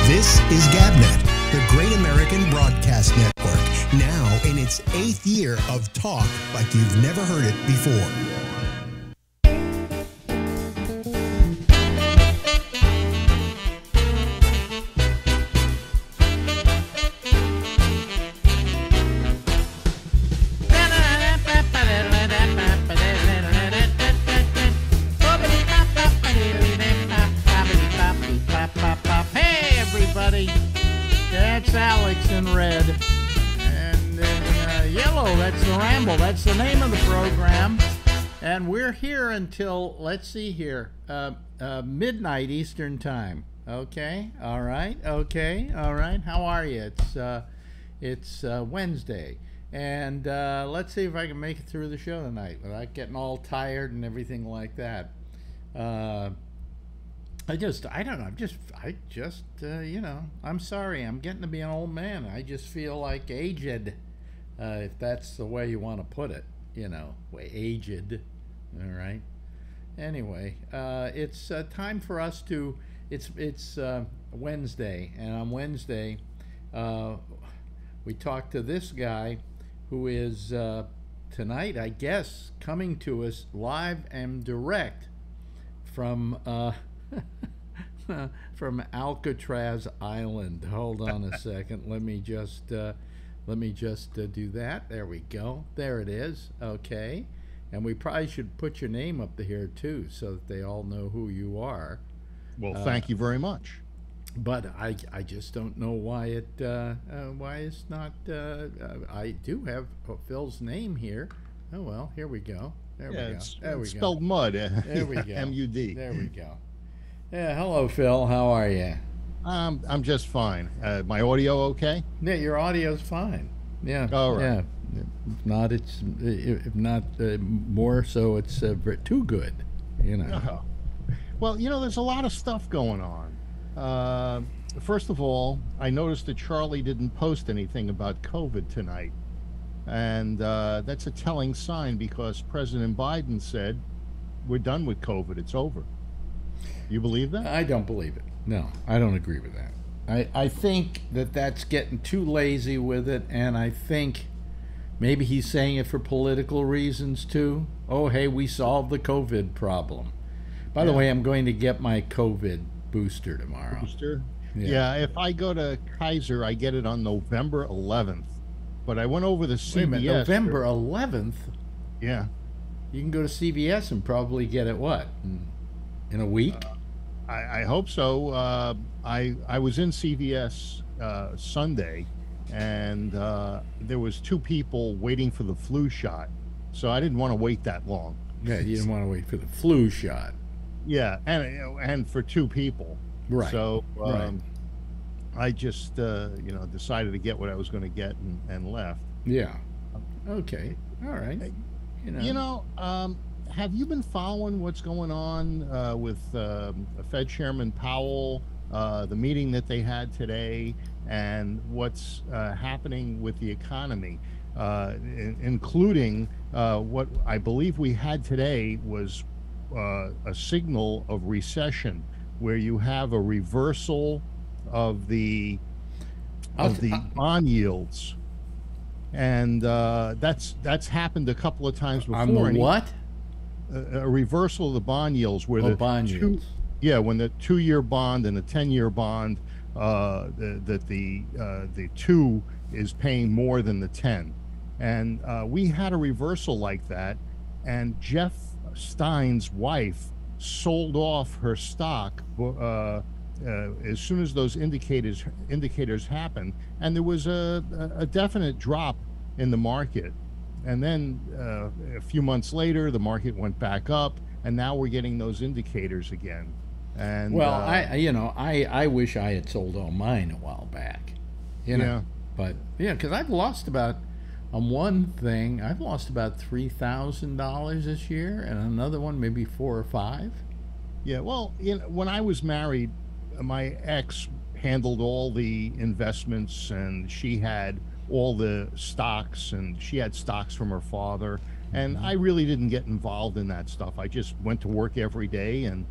This is GabNet, the Great American Broadcast Network, now in its 8th year of talk like you've never heard it before. That's Alex in red, and in yellow, that's the Ramble. That's the name of the program, and we're here until, let's see here, midnight Eastern time. Okay, all right, okay, all right. How are you? It's Wednesday, and let's see if I can make it through the show tonight without getting all tired and everything like that. I don't know. You know, I'm sorry. I'm getting to be an old man. I just feel like aged, if that's the way you want to put it. You know, aged. All right. Anyway, it's time for us to. It's Wednesday, and on Wednesday, we talked to this guy who is tonight, I guess, coming to us live and direct from. From Alcatraz Island. Hold on a second. Let me just do that. There we go. There it is. Okay. And we probably should put your name up here too, so that they all know who you are. Well, thank you very much. But I just don't know why it's not. I do have Phil's name here. Oh well, here we go. There we go. There we go. Spelled mud. There we go. M-U-D. There we go. Yeah, hello, Phil. How are you? I'm just fine. My audio okay? Yeah, your audio's fine. Yeah. All right. Yeah. If not more so, it's too good. You know. Oh. Well, you know, there's a lot of stuff going on. First of all, I noticed that Charlie didn't post anything about COVID tonight, and that's a telling sign because President Biden said we're done with COVID. It's over. You believe that? I don't believe it. No, I don't agree with that. I think that's getting too lazy with it, and I think maybe he's saying it for political reasons too. Oh, hey, we solved the COVID problem. By the way, I'm going to get my COVID booster tomorrow. Booster? Yeah, if I go to Kaiser, I get it on November 11th. But I went over to CVS. Wait a minute, November 11th? Yeah. You can go to CVS and probably get it, what, in a week? I hope so. I was in CVS Sunday, and there was 2 people waiting for the flu shot, so I didn't want to wait that long. Yeah, you didn't want to wait for the flu shot. Yeah, and for 2 people. Right. So right. I just decided to get what I was going to get and left. Yeah. Okay. All right. Have you been following what's going on with Fed Chairman Powell, the meeting that they had today, and what's happening with the economy, including what I believe we had today was a signal of recession, where you have a reversal of the bond yields, and that's happened a couple of times before. On the what? A reversal of the bond yields, where the bond yields. Yeah, when the 2-year bond and the 10-year bond, the 2 is paying more than the 10, and we had a reversal like that, and Jeff Stein's wife sold off her stock as soon as those indicators happened, and there was a definite drop in the market. And then a few months later, the market went back up, and now we're getting those indicators again. And well, I wish I had sold all mine a while back, Yeah. But because I've lost about on one thing, I've lost about $3,000 this year, and another one maybe 4 or 5. Yeah. Well, when I was married, my ex handled all the investments, and she had all the stocks, and she had stocks from her father, and I really didn't get involved in that stuff. I just went to work every day and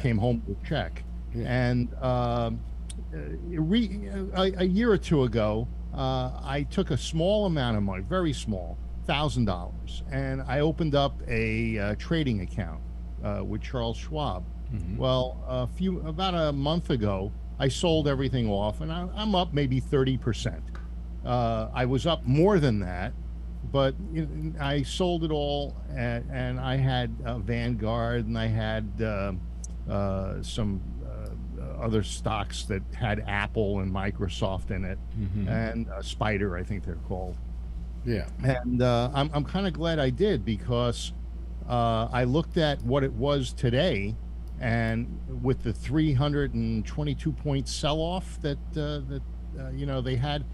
came home with a check. And a year or two ago, I took a small amount of money, very small, $1,000, and I opened up a trading account with Charles Schwab. Well, about a month ago, I sold everything off, and I'm up maybe 30%. I was up more than that, but I sold it all, and I had Vanguard, and I had some other stocks that had Apple and Microsoft in it, and Spider, I think they're called. Yeah. And I'm kind of glad I did, because I looked at what it was today, and with the 322 point sell-off that they had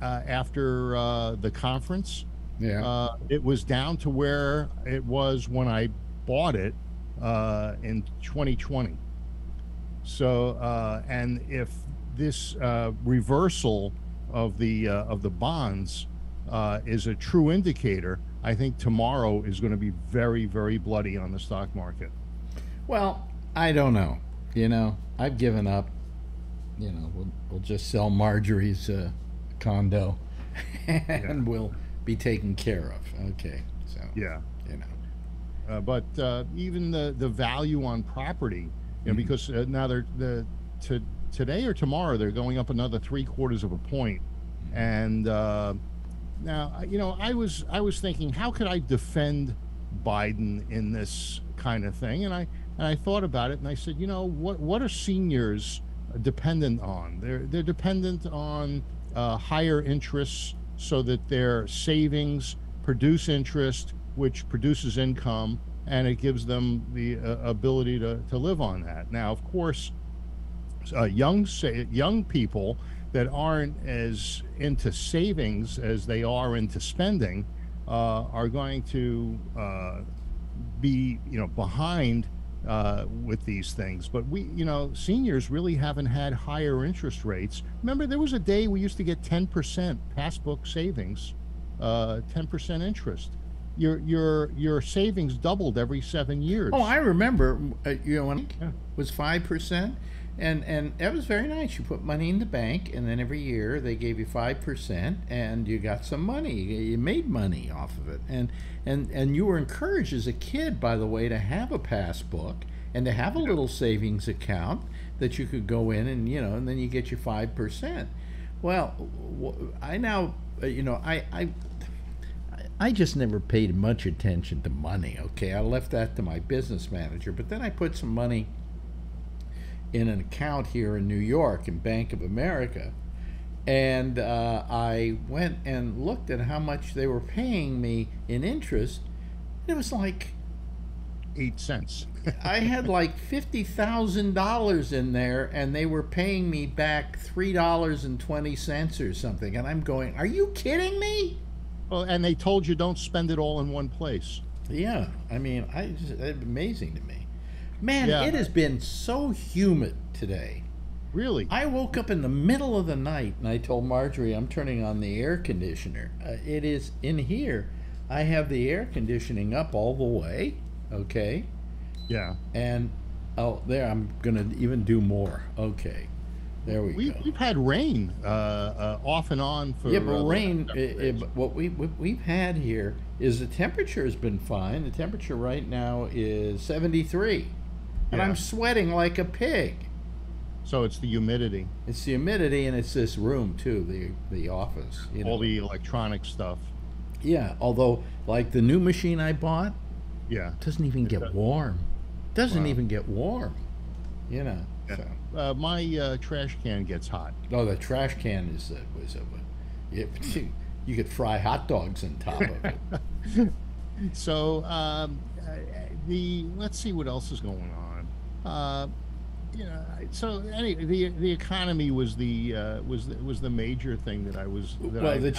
after the conference, it was down to where it was when I bought it in 2020. So, and if this reversal of the bonds is a true indicator, I think tomorrow is going to be very, very bloody on the stock market. Well, I don't know. I've given up. We'll just sell Marjorie's condo, and we'll be taken care of. Okay, so yeah, but even the value on property, because now today or tomorrow they're going up another 3/4 of a point, and now I was thinking, how could I defend Biden in this kind of thing, and I thought about it, and I said, what are seniors dependent on? They're dependent on higher interests, so that their savings produce interest, which produces income, and it gives them the ability to live on that. Now, of course, young people that aren't as into savings as they are into spending are going to be behind with these things. But seniors really haven't had higher interest rates. Remember, there was a day we used to get 10% passbook savings, 10% interest. Your savings doubled every 7 years. Oh, I remember. When it was 5%, and that was very nice. You put money in the bank, and then every year they gave you 5%, and you got some money. You made money off of it, and you were encouraged as a kid, by the way, to have a passbook and to have a little savings account that you could go in and and then you get your 5%. Well, I now I just never paid much attention to money. Okay, I left that to my business manager, but then I put some money in an account here in New York in Bank of America, and I went and looked at how much they were paying me in interest. It was like 8 cents. I had like $50,000 in there, and they were paying me back $3.20 or something. And I'm going, are you kidding me? Well, and they told you don't spend it all in one place. Yeah, I mean, it's amazing to me. Man, it has been so humid today. Really? I woke up in the middle of the night, and I told Marjorie I'm turning on the air conditioner. It is in here. I have the air conditioning up all the way, okay? Yeah. And, there, I'm going to even do more. Okay. There we go. We've had rain off and on for... Yeah, but rain, what we've had here is the temperature has been fine. The temperature right now is 73. And I'm sweating like a pig. So it's the humidity. It's the humidity, and it's this room, too, the office. All the electronic stuff. Yeah, although, like the new machine I bought, doesn't even get warm. Doesn't even get warm, Yeah. So. My trash can gets hot. Oh, the trash can you could fry hot dogs on top of it. So let's see what else is going on. So anyway, the economy was the major thing that I was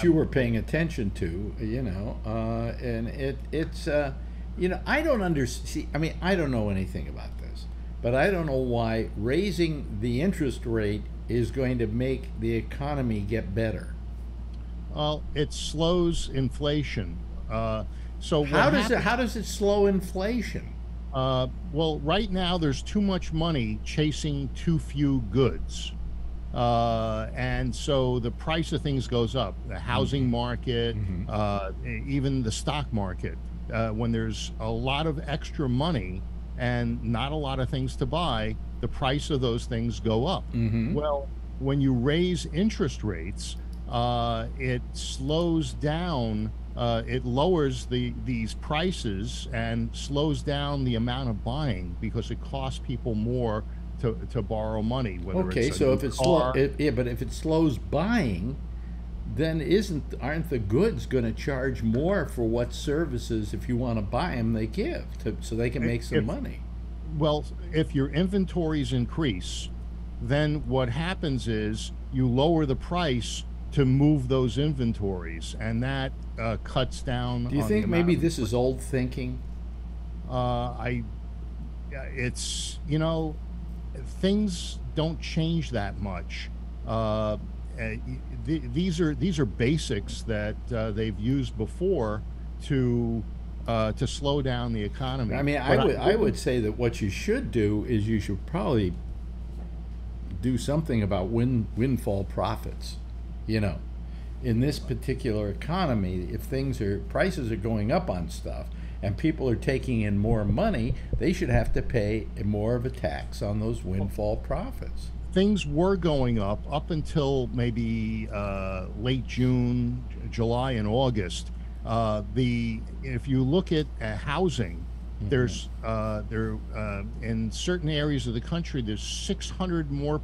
you were paying attention to, and it's I don't understand. I mean, I don't know anything about this. But I don't know why raising the interest rate is going to make the economy get better. Well, it slows inflation. So how does it slow inflation? Well, right now there's too much money chasing too few goods. And so the price of things goes up. The housing market, even the stock market. When there's a lot of extra money and not a lot of things to buy, the price of those things go up. Well, when you raise interest rates, it slows down. It lowers these prices and slows down the amount of buying because it costs people more to borrow money. Okay, so if it's slow, yeah, but if it slows buying, then aren't the goods going to charge more for what services, if you want to buy them, they give so they can make some money? Well, if your inventories increase, then what happens is you lower the price to move those inventories, and that cuts down. Do you think maybe this is old thinking? It's, things don't change that much. These are basics that they've used before to slow down the economy. I mean, I would say that what you should do is you should probably do something about windfall profits. In this particular economy, if prices are going up on stuff and people are taking in more money, they should have to pay more of a tax on those windfall profits. Things were going up until maybe late June, July, and August. If you look at housing, there's in certain areas of the country, there's 600% more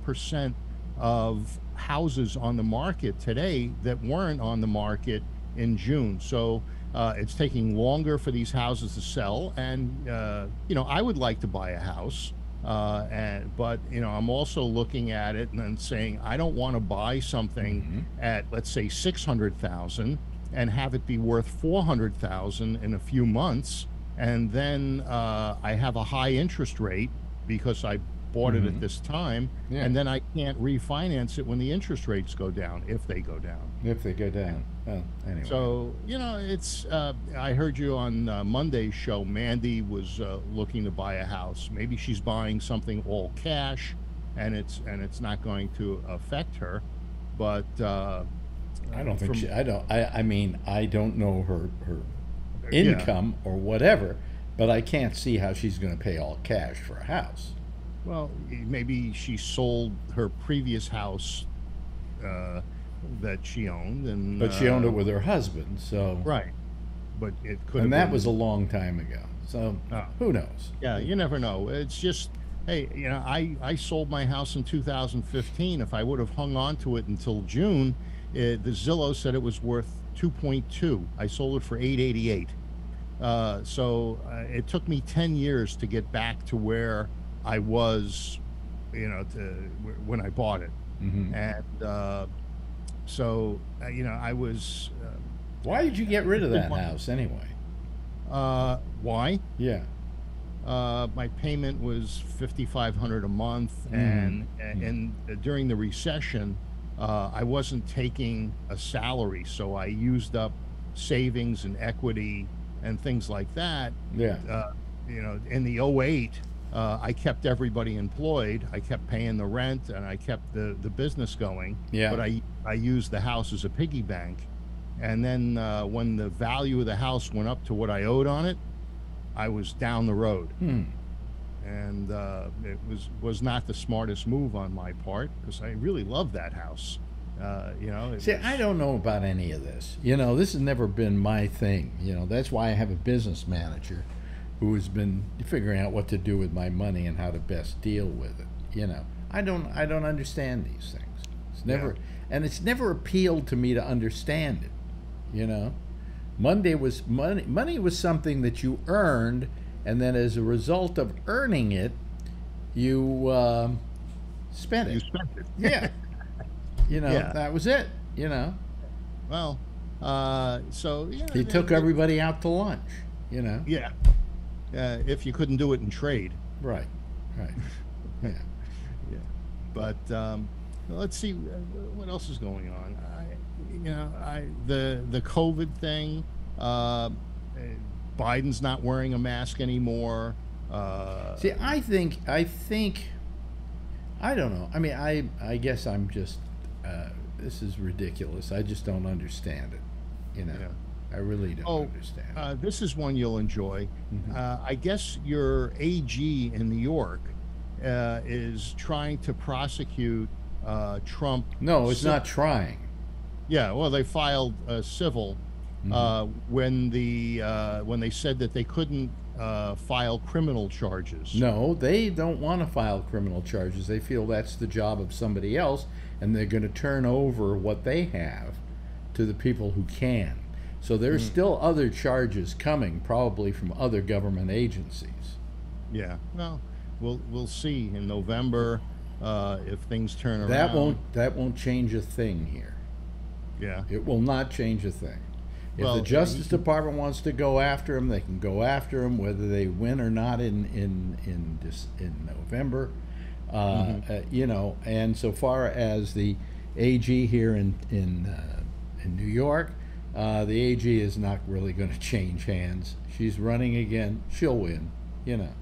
of houses on the market today that weren't on the market in June. So it's taking longer for these houses to sell. And I would like to buy a house, but I'm also looking at it and saying I don't want to buy something at, let's say, 600,000 and have it be worth 400,000 in a few months, and then I have a high interest rate because I bought it at this time, and then I can't refinance it when the interest rates go down, if they go down. Well, anyway. So it's. I heard you on Monday's show. Mandy was looking to buy a house. Maybe she's buying something all cash, and it's not going to affect her. But I don't think I mean, I don't know her income or whatever, but I can't see how she's going to pay all cash for a house. Well, maybe she sold her previous house that she owned, but she owned it with her husband, so right. But it could, and that was a long time ago. So who knows? Yeah, you never know. It's just, hey, I sold my house in 2015. If I would have hung on to it until June, the Zillow said it was worth 2.2. I sold it for 888. So it took me 10 years to get back to where I was, when I bought it. And so I was. Why did you get rid of that house anyway? Why? Yeah. My payment was $5,500 a month, and during the recession, I wasn't taking a salary, so I used up savings and equity and things like that. Yeah. In the '08. I kept everybody employed. I kept paying the rent, and I kept the business going. Yeah. But I used the house as a piggy bank. And then when the value of the house went up to what I owed on it, I was down the road. And it was not the smartest move on my part, because I really loved that house. See, I don't know about any of this. This has never been my thing. That's why I have a business manager who has been figuring out what to do with my money and how to best deal with it. I don't understand these things. It's never appealed to me to understand it. Money was something that you earned, and then as a result of earning it, you spent it. You spent it. Yeah. That was it. Well, so yeah. He took everybody out to lunch. Yeah. If you couldn't do it in trade. Right. Yeah. Yeah. But let's see what else is going on. The COVID thing. Biden's not wearing a mask anymore. See, I think I don't know. I mean, I guess I'm just, this is ridiculous. I just don't understand it. You know, Yeah. I really don't understand. This is one you'll enjoy. I guess your AG in New York is trying to prosecute Trump. No, it's not trying. Yeah, well, they filed civil when they said that they couldn't file criminal charges. No, they don't want to file criminal charges. They feel that's the job of somebody else, and they're going to turn over what they have to the people who can. So there's still other charges coming, probably from other government agencies. Yeah, well, we'll see in November if things turn around. That won't change a thing here. Yeah, it will not change a thing. If well, the Justice Department wants to go after him, they can go after him, whether they win or not in November. You know, and so far as the AG here in New York. The AG is not really going to change hands. She's running again. She'll win, you know.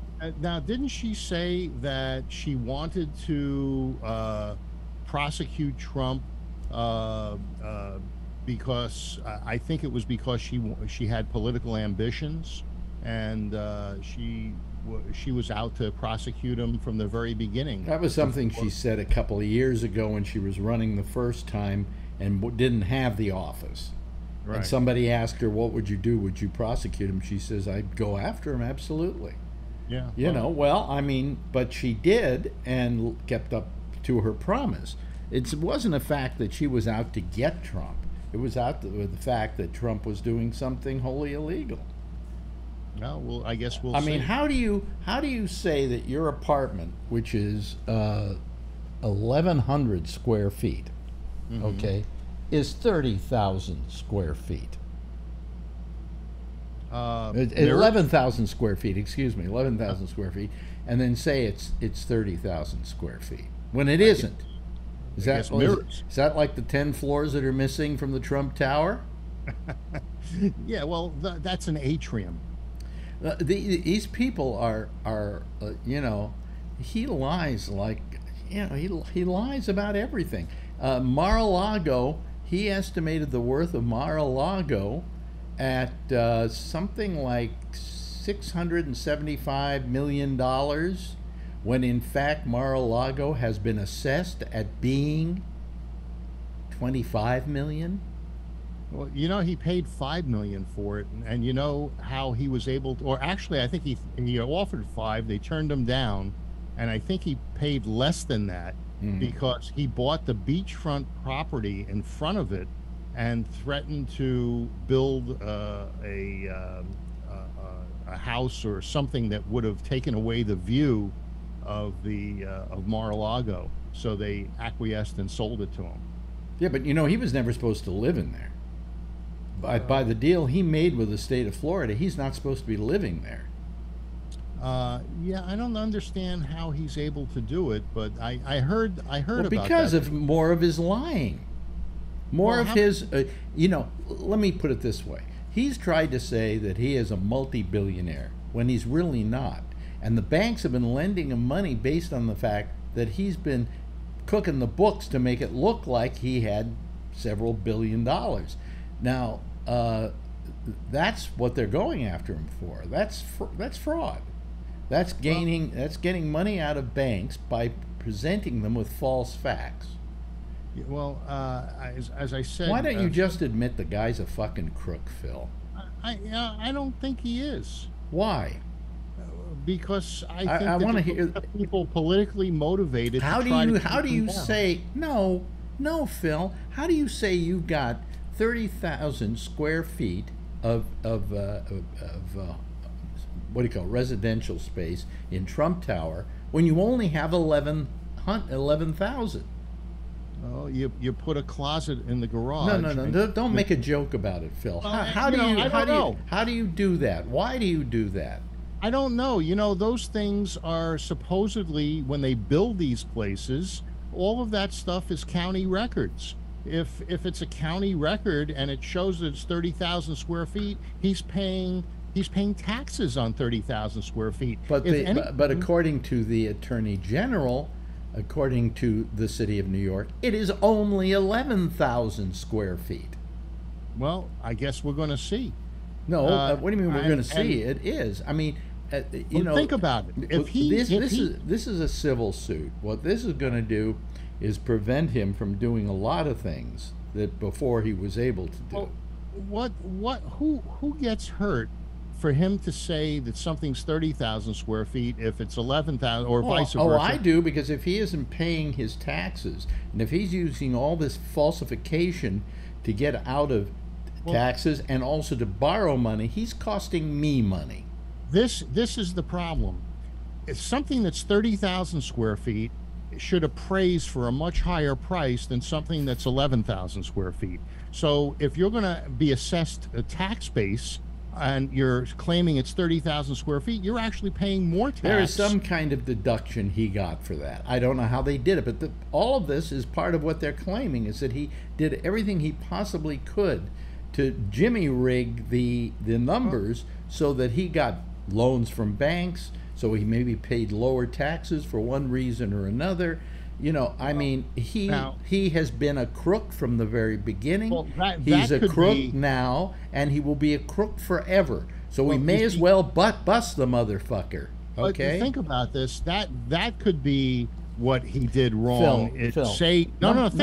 Now, didn't she say that she wanted to prosecute Trump because I think it was because she had political ambitions, and she was out to prosecute him from the very beginning? That was something she said a couple of years ago when she was running the first time and didn't have the office. Right. And somebody asked her, what would you do? Would you prosecute him? She says, I'd go after him, absolutely. Yeah. You know, well, I mean, but she did and kept up to her promise. It wasn't a fact that she was out to get Trump. It was out with the fact that Trump was doing something wholly illegal. No, well, I guess we'll see. I mean, how do you say that your apartment, which is 1,100 square feet, okay, is 30,000 square feet? 11,000 square feet, excuse me, 11,000 square feet, and then say it's 30,000 square feet when it isn't. Is that like the 10 floors that are missing from the Trump Tower? Yeah, well, that's an atrium. These people are you know, he lies like, you know, he lies about everything. Mar-a-Lago, he estimated the worth of Mar-a-Lago at something like $675 million, when in fact Mar-a-Lago has been assessed at being $25 million. Well, you know, he paid $5 million for it, and you know how he was able to, or actually I think he offered $5 million, they turned him down, and I think he paid less than that because he bought the beachfront property in front of it and threatened to build a house or something that would have taken away the view of Mar-a-Lago. So they acquiesced and sold it to him. Yeah, but you know, he was never supposed to live in there. By the deal he made with the state of Florida, he's not supposed to be living there. Yeah, I don't understand how he's able to do it, but I heard about because that. of more of his lying. More of his, you know, let me put it this way. He's tried to say that he is a multi-billionaire when he's really not. And the banks have been lending him money based on the fact that he's been cooking the books to make it look like he had several $billion. Now, that's what they're going after him for. That's fraud. That's getting money out of banks by presenting them with false facts. Well, as I said, why don't you just admit the guy's a fucking crook, Phil? I don't think he is. Why? Because I want to hear people politically motivated. How do you say no, Phil? How do you say you've got 30,000 square feet of what do you call it, residential space in Trump Tower when you only have 11,000? Oh, you put a closet in the garage. No, don't make a joke about it, Phil. How do you do that? Why do you do that? I don't know. You know, those things are supposedly, when they build these places, all of that stuff is county records. If it's a county record and it shows that it's 30,000 square feet, he's paying taxes on 30,000 square feet. But according to the Attorney General, according to the city of New York, it is only 11,000 square feet. Well, I guess we're going to see. No, what do you mean we're going to see? It is. I mean, you know, think about it. This is a civil suit. What this is going to do is prevent him from doing a lot of things that before he was able to do. Who gets hurt for him to say that something's 30,000 square feet if it's 11,000 or vice versa? Oh, I do, because if he isn't paying his taxes and if he's using all this falsification to get out of taxes and also to borrow money, he's costing me money. This is the problem. It's something that's 30,000 square feet should appraise for a much higher price than something that's 11,000 square feet. So if you're going to be assessed a tax base and you're claiming it's 30,000 square feet, you're actually paying more tax. There is some kind of deduction he got for that. I don't know how they did it, but all of this is part of what they're claiming, is that he did everything he possibly could to jimmy rig the numbers so that he got loans from banks, so he maybe paid lower taxes for one reason or another. You know, I mean, he has been a crook from the very beginning. Well, he's a crook now, and he will be a crook forever. So we may as well bust the motherfucker. Okay. But think about this. That could be what he did wrong. Phil, think about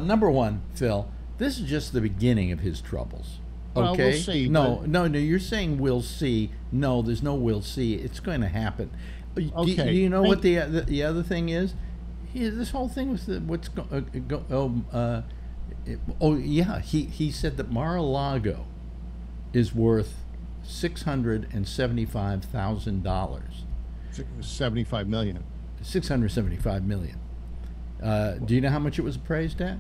it. Number one, Phil. This is just the beginning of his troubles. Okay. Well, we'll see, no. You're saying we'll see. No, there's no we'll see. It's going to happen. Okay. Do you know what the other thing is? This whole thing was he said that Mar-a-Lago is worth $675,000. 75 million. 675 million. Do you know how much it was appraised at?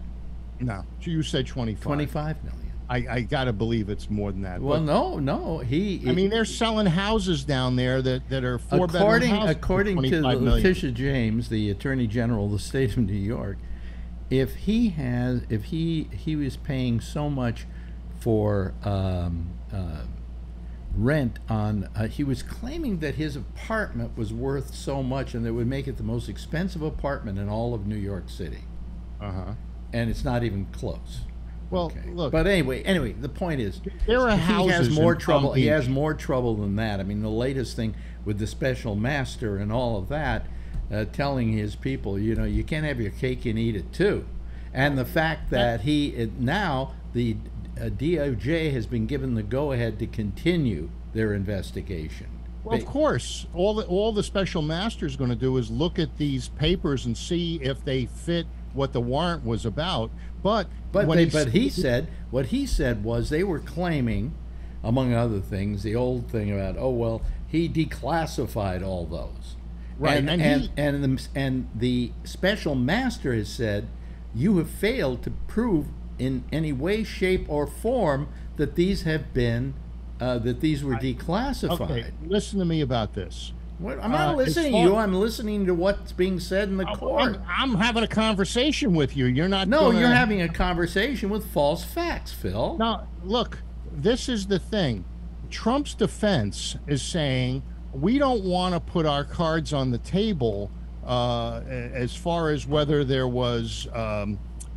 No, you said 25. 25 million. I gotta believe it's more than that. Well, no. I mean, they're selling houses down there that are four-bedroom houses. According to Letitia James, the Attorney General of the state of New York, if he was paying so much for rent on, he was claiming that his apartment was worth so much, and that would make it the most expensive apartment in all of New York City. And it's not even close. Well, look. But anyway, the point is, there are houses. He has more trouble. He has more trouble than that. I mean, the latest thing with the special master and all of that, telling his people, you know, you can't have your cake and eat it too, and the fact that now the DOJ has been given the go-ahead to continue their investigation. Well, of course, all the special master is going to do is look at these papers and see if they fit what the warrant was about. But what he said was they were claiming, among other things, the old thing about, oh well, he declassified all those, right? And the special master has said, you have failed to prove in any way, shape, or form that these have been that these were declassified. Okay, listen to me about this. What? I'm not listening to you. I'm listening to what's being said in the court. I'm having a conversation with you. You're not. No, you're having a conversation with false facts, Phil. Now, look, this is the thing. Trump's defense is saying we don't want to put our cards on the table as far as whether there was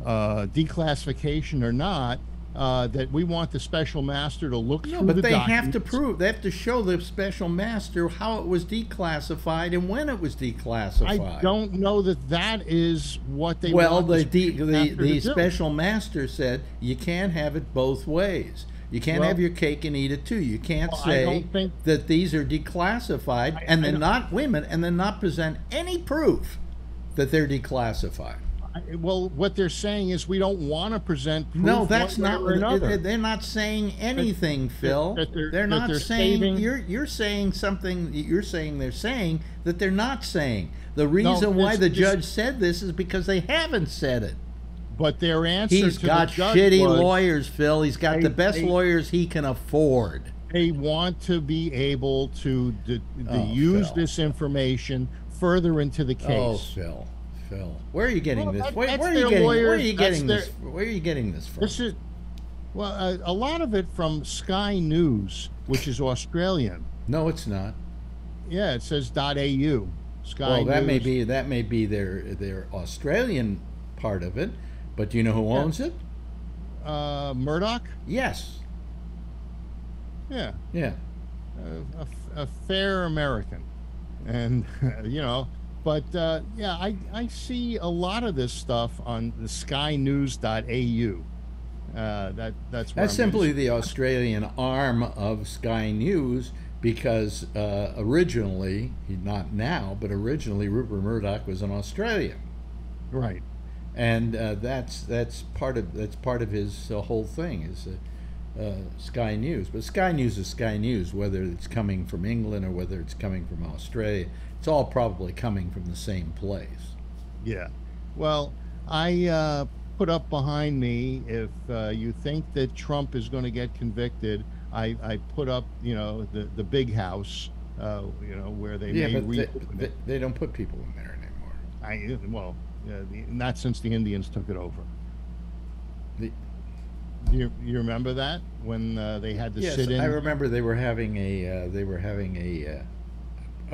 declassification or not. That we want the special master to look through the documents. But they have to prove, they have to show the special master how it was declassified and when it was declassified. I don't know that is what they want the special master said you can't have it both ways. You can't have your cake and eat it too. You can't say that these are declassified and then not women and then not present any proof that they're declassified. Well, what they're saying is we don't want to present proof. No, that's not. They're not saying anything, Phil. They're not saying. You're saying something. You're saying they're saying that they're not saying. The reason why the judge said this is because they haven't said it. But their answer He's to got the judge shitty was, lawyers, Phil. He's got the best lawyers he can afford. They want to be able to use this information further into the case. Oh, Phil, where are you getting this? Where are you getting this from? This is, well, a lot of it from Sky News, which is Australian. No, it's not. Yeah, it says .au. Sky Well, that may News. be their Australian part of it, but do you know who owns it? Murdoch. Yes. Yeah, Yeah. a fair American, and but yeah, I see a lot of this stuff on the skynews.au. That's where That's simply the Australian arm of Sky News because originally, not now, but originally Rupert Murdoch was an Australian, right. and that's part of his whole thing is Sky News. But Sky News is Sky News, whether it's coming from England or whether it's coming from Australia. It's all probably coming from the same place. Yeah. Well, I put up behind me, if you think that Trump is going to get convicted, I put up, the big house, where they Yeah, may but reopen it. they don't put people in there anymore. Not since the Indians took it over. The, You remember that when they had to yes, sit in? I remember they were having a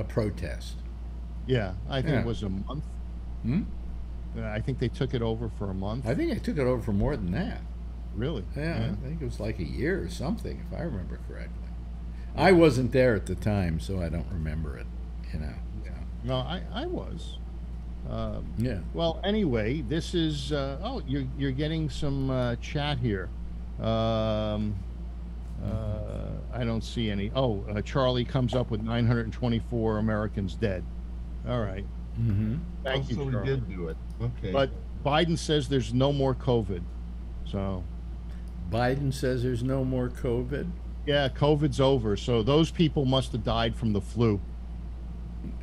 protest. Yeah, I think Yeah. it was a month. Hmm? I think they took it over for a month. I think I took it over for more than that. Really? Yeah, I think it was like a year or something, if I remember correctly. I wasn't there at the time, so I don't remember it. Yeah. No, I was. Yeah. Well, anyway, this is. You're getting some chat here. I don't see any. Charlie comes up with 924 Americans dead. All right. Mm-hmm. Thank you, So Charlie. we did do it. Okay. But Biden says there's no more COVID. So, Biden says there's no more COVID. yeah, COVID's over. So those people must have died from the flu.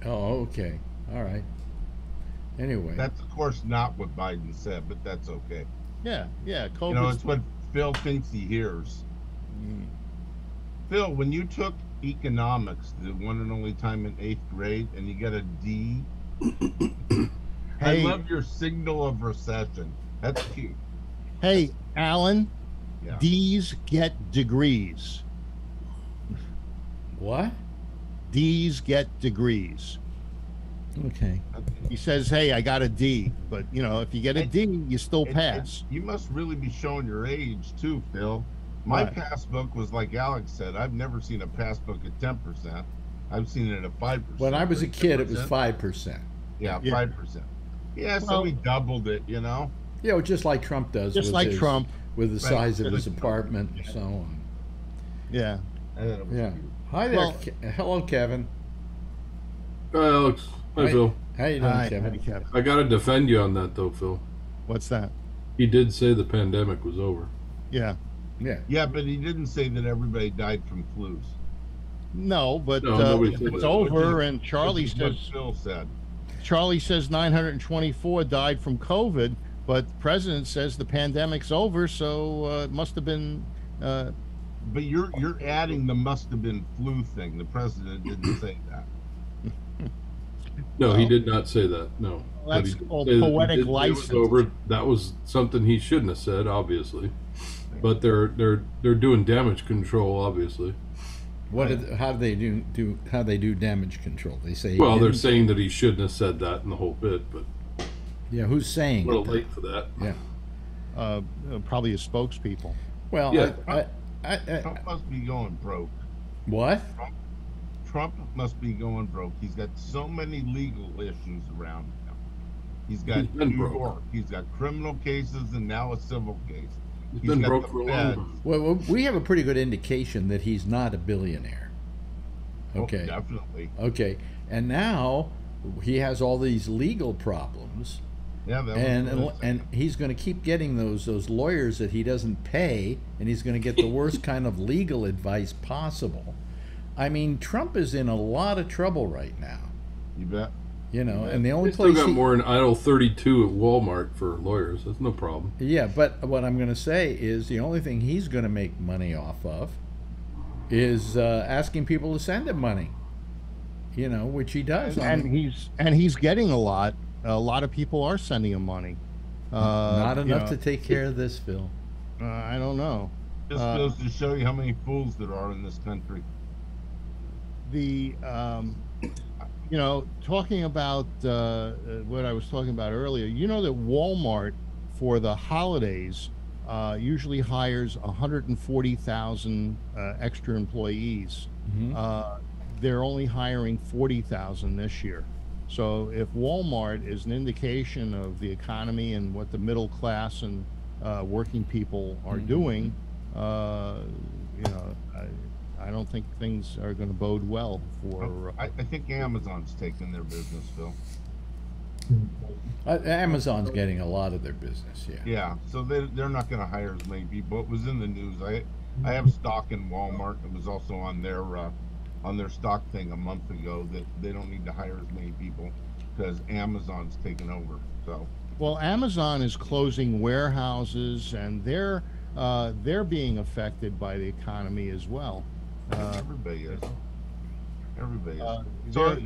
Oh, okay. All right. Anyway. That's of course not what Biden said, but that's okay. Yeah, COVID. You know, it's what Phil thinks he hears. Phil, when you took economics, the one and only time in 8th grade, and you got a D, I Hey. love your signal of recession. That's cute. Hey, Alan, Yeah. D's get degrees. What? D's get degrees. Okay. He says, hey, I got a D. But, if you get a D, you still pass. You must really be showing your age too, Phil. My Right. passbook was like Alex said. I've never seen a passbook at 10%. I've seen it at 5%. When I was a kid, it was 10%. 5%. Yeah, Yeah. 5%. Yeah, so Well- we doubled it, Just like Trump does. Just with like his- Trump. with the Right. size of his Just like apartment Trump. and so on. Yeah. And then it was Yeah. cute. Hi there. Well- Hello, Kevin. Hi, Alex. Hi, Phil. How you doing, Hi, Kevin? Kevin. I got to defend you on that, though, Phil. What's that? He did say the pandemic was over. Yeah. Yeah. Yeah, but he didn't say that everybody died from flus. No, but No, nobody said it's that. over, and Charlie Which is what says Phil said. 924 died from COVID, but the president says the pandemic's over, so it must have been. But you're adding the must have been flu thing. The president didn't say that. No, he Well, did not say that. No. But that's he did called say that he poetic did say it was license. over. That was something he shouldn't have said, obviously. But they're doing damage control, obviously. How do they do damage control? They say. he Well, they're didn't? saying that he shouldn't have said that in the whole bit, but Yeah. Who's saying a little it? late for that. Yeah. Probably his spokespeople. Well. Yeah. Trump must be going broke. What? Trump must be going broke. He's got so many legal issues around him. He's got He's been New broke. York. He's got criminal cases and now a civil case. He's He's been got broke the for a long feds. time. Well, we have a pretty good indication that he's not a billionaire. Oh, Okay. definitely. Okay. And now he has all these legal problems. Yeah, that was what I was And saying. he's going to keep getting those lawyers that he doesn't pay, and he's going to get the worst kind of legal advice possible. I mean, Trump is in a lot of trouble right now, You bet. and the only They still place got more in aisle 32 at Walmart for lawyers. That's no problem. yeah, but what I'm going to say is the only thing he's going to make money off of is asking people to send him money, which he does. And he's getting a lot. A lot of people are sending him money. Not enough to take care of this, Phil. I don't know. Just goes to show you how many fools there are in this country. You know, talking about what I was talking about earlier, you know that Walmart for the holidays usually hires 140,000 extra employees. They're only hiring 40,000 this year. So if Walmart is an indication of the economy and what the middle class and working people are doing, you know, I don't think things are going to bode well for. I think Amazon's taking their business, Phil. Amazon's getting a lot of their business. Yeah. Yeah, so they're not going to hire as many people. It was in the news. I have stock in Walmart. It was also on their stock thing a month ago that they don't need to hire as many people because Amazon's taken over. So. Well, Amazon is closing warehouses, and they're being affected by the economy as well. Everybody is. Everybody is. So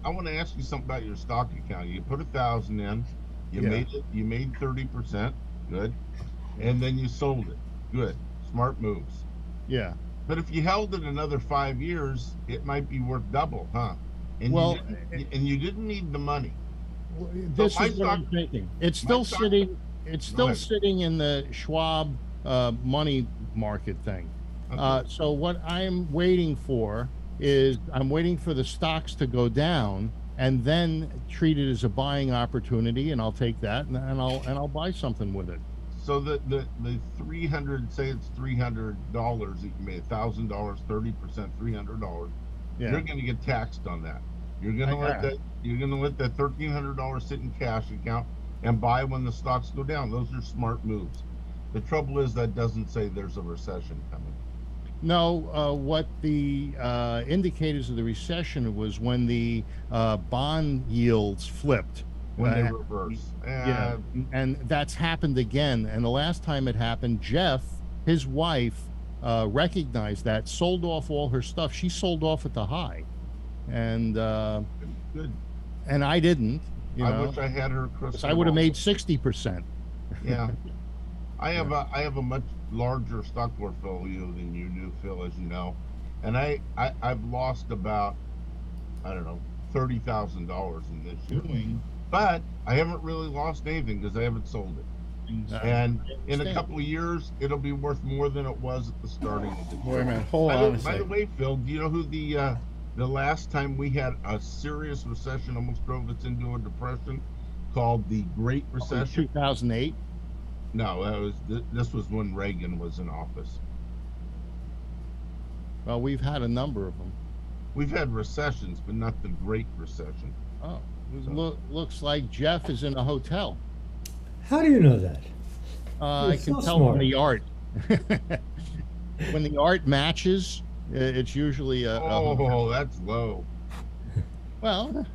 I want to ask you something about your stock account. You put 1,000 in, you made it. You made 30%. Good, and then you sold it. Good, smart moves. Yeah. But if you held it another 5 years, it might be worth double, huh? And you didn't need the money. This is what I'm thinking. It's still sitting. It's still sitting in the Schwab money market thing. Okay. So what I'm waiting for is I'm waiting for the stocks to go down and then treat it as a buying opportunity, and I'll take that and I'll buy something with it. So the 300, say it's $300 that you made, $1,000, 30%, $300. Yeah. You're going to get taxed on that. You're going to let that $1,300 sit in cash account and buy when the stocks go down. Those are smart moves. The trouble is that doesn't say there's a recession coming. No, what the indicators of the recession was when the bond yields flipped. When they reverse. Yeah, and that's happened again. And the last time it happened, Jeff, his wife, recognized that, sold off all her stuff. She sold off at the high. And good. And I didn't. I wish I had her crystal. I would have made 60%. Yeah. I have a much larger stock portfolio than you do, Phil, as you know. And I've lost about, I don't know, $30,000 in this year. Mm-hmm. But I haven't really lost anything because I haven't sold it. And in a couple of years, it'll be worth more than it was at the starting of the year. Wait a minute, hold on a second. By the way, Phil, do you know who the last time we had a serious recession almost drove us into a depression called the Great Recession? 2008? No, this was when Reagan was in office. Well, we've had a number of them. We've had recessions, but not the Great Recession. Oh, looks like Jeff is in a hotel. How do you know that? I can tell from the art. When the art matches, it's usually a hotel. That's low. Well.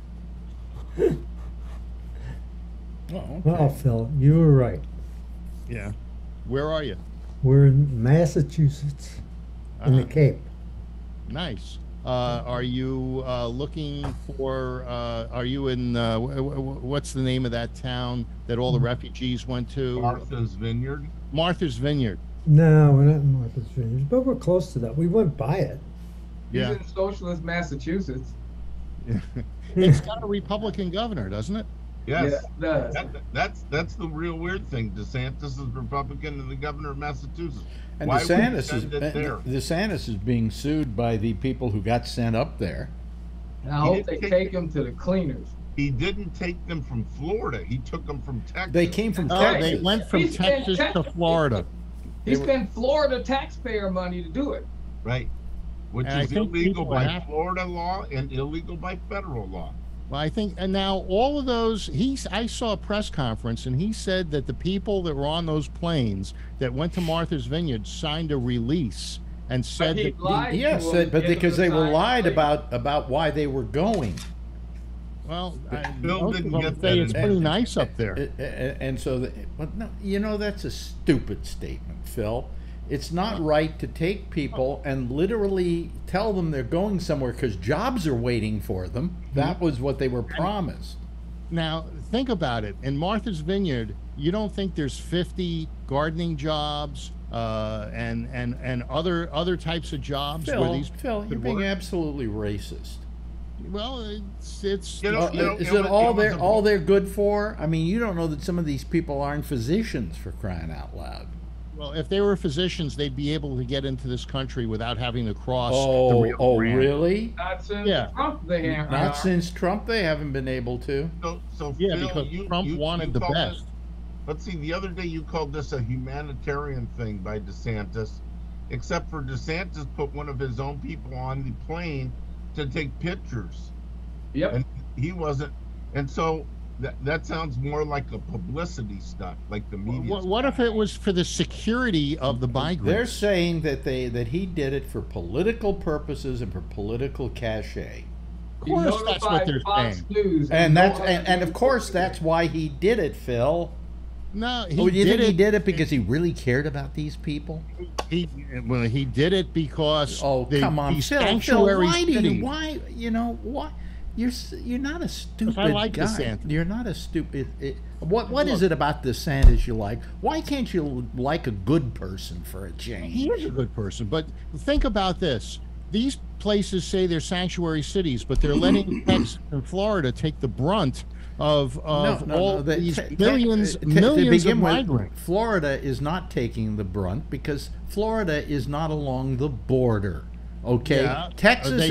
Well, Phil, you were right. Yeah. Where are you? We're in Massachusetts, in the Cape. Nice. Are you looking for, are you in, what's the name of that town that all the refugees went to? Martha's Vineyard? Martha's Vineyard. No, we're not in Martha's Vineyard, but we're close to that. We went by it. He's in socialist Massachusetts. It's got a Republican governor, doesn't it? Yes. Yeah, it does. That's the real weird thing. DeSantis is Republican and the governor of Massachusetts. And DeSantis is being sued by the people who got sent up there. And I hope they take him to the cleaners. He didn't take them from Florida. He took them from Texas. They came from Texas. They went from Texas to Florida. He spent Florida taxpayer money to do it. Right. Which is illegal by Florida law and illegal by federal law. Well, I think, and now all of those, I saw a press conference, and he said that the people that were on those planes that went to Martha's Vineyard signed a release and said that because they were lied about why they were going. Well, Bill didn't get that. It's pretty nice up there. And so, but no, you know, that's a stupid statement, Phil. It's not right to take people and literally tell them they're going somewhere because jobs are waiting for them. That was what they were promised. Now, think about it. In Martha's Vineyard, you don't think there's 50 gardening jobs and other types of jobs where these Phil, you're being absolutely racist. Well, it's You know, Is it all they're good for? I mean, you don't know that some of these people aren't physicians, for crying out loud. well, if they were physicians, they'd be able to get into this country without having to cross the Oh, Rio oh, Grande. really? Not since Yeah. Trump, they have. Not since Trump, they haven't been able to. So Yeah, Phil, because Trump wanted the called best. This, let's see, the other day you called this a humanitarian thing by DeSantis, except for DeSantis put one of his own people on the plane to take pictures. Yep. And he wasn't, and so that sounds more like a publicity stunt, like the media. What if it was for the security of the migrants? They're saying that he did it for political purposes and for political cachet. Of course, that's what they're Fox saying. News And that's no and of course that's why he did it, Phil. No, Oh, you think he did it because he really cared about these people? He did it because Oh, come on, these Phil. sanctuary Why cities. why? You're not a stupid I like guy. DeSantis. You're not a stupid. What is it about DeSantis you like? Why can't you like a good person for a change? He is a good person, but think about this. These places say they're sanctuary cities, but they're letting Texas and Florida take the brunt of all these millions of migrants. Florida is not taking the brunt because Florida is not along the border. Okay, Yeah, Texas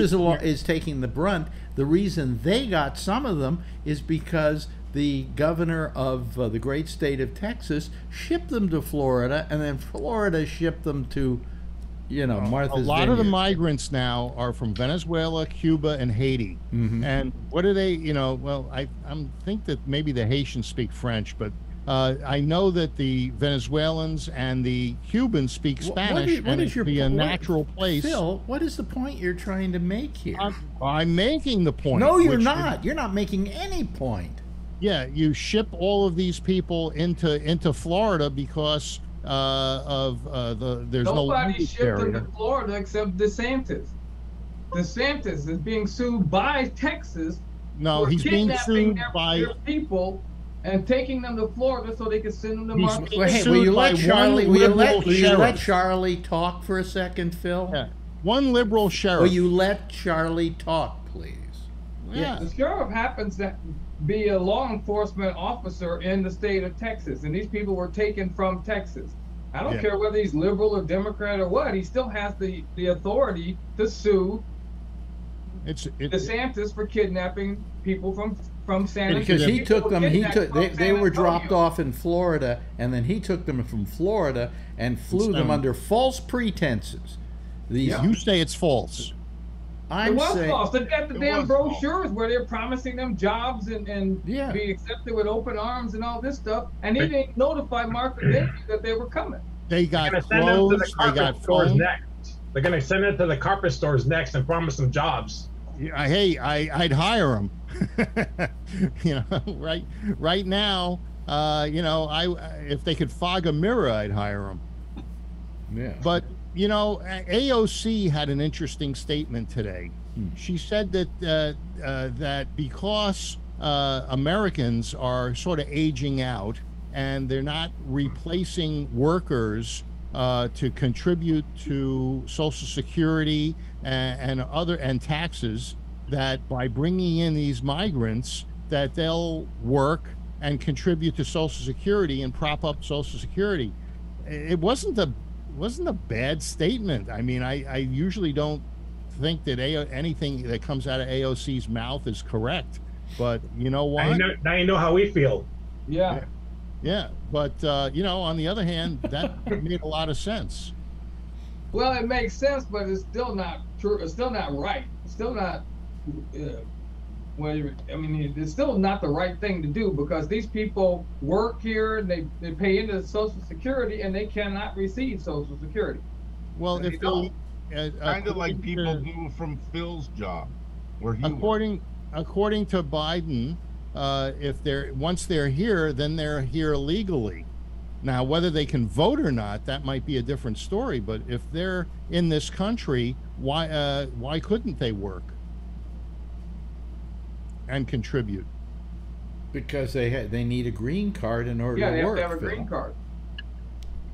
is taking the brunt. The reason they got some of them is because the governor of the great state of Texas shipped them to Florida, and then Florida shipped them to, Martha's A lot of the Vineyard. migrants now are from Venezuela, Cuba, and Haiti. And what do they? Well, I think that maybe the Haitians speak French, but I know that the Venezuelans and the Cubans speak Spanish, and it'd be a natural place. Phil, what is the point you're trying to make here? I'm making the point. No, you're not. You're not making any point. Yeah, you ship all of these people into Florida because there's no Nobody language shipped them barrier. to Florida except DeSantis. DeSantis is being sued by Texas. No, for he's being kidnapping sued by. their people and taking them to Florida so they can send them to He's Martha's being Well, hey, sued will you by let Charlie? one Will you liberal let sheriff. Charlie talk for a second, Phil? Yeah, one liberal sheriff. Will you let Charlie talk, please? Yeah. The sheriff happens to be a law enforcement officer in the state of Texas, and these people were taken from Texas. I don't Yeah. care whether he's liberal or Democrat or what, he still has the authority to sue It's DeSantis for kidnapping people from San Antonio. Because he took them. They San were dropped Antonio. off in Florida, and then he took them from Florida and flew them under false pretenses. These You say it's false. It I'm was saying. false. They got the It damn was false. brochures where they're promising them jobs and Yeah. be accepted with open arms and all this stuff. And he didn't notify Martha Vineyard that they were coming. They They're got gonna send them to the clothes. They got carpet stores phones. next. They're gonna send it to the carpet stores next and promise them jobs. Hey, I'd hire them. Right now, if they could fog a mirror, I'd hire them. Yeah. But AOC had an interesting statement today. She said that because Americans are sort of aging out and they're not replacing workers to contribute to Social Security and taxes, that by bringing in these migrants, that they'll work and contribute to Social Security and prop up Social Security. It wasn't a bad statement. I mean, I usually don't think that anything that comes out of AOC's mouth is correct, but you know what? Now you know how we feel. Yeah. Yeah, but on the other hand, that made a lot of sense. Well, it makes sense, but it's still not true. It's still not right. It's still not. It's still not the right thing to do because these people work here and they pay into Social Security and they cannot receive Social Security. Well, They if don't. Kind of like people do from Phil's job, where he worked. according to Biden, once they're here, then they're here legally. Now, whether they can vote or not, that might be a different story. But if they're in this country, why couldn't they work and contribute? Because they need a green card in order Yeah, to they have work. to have a Phil. green card.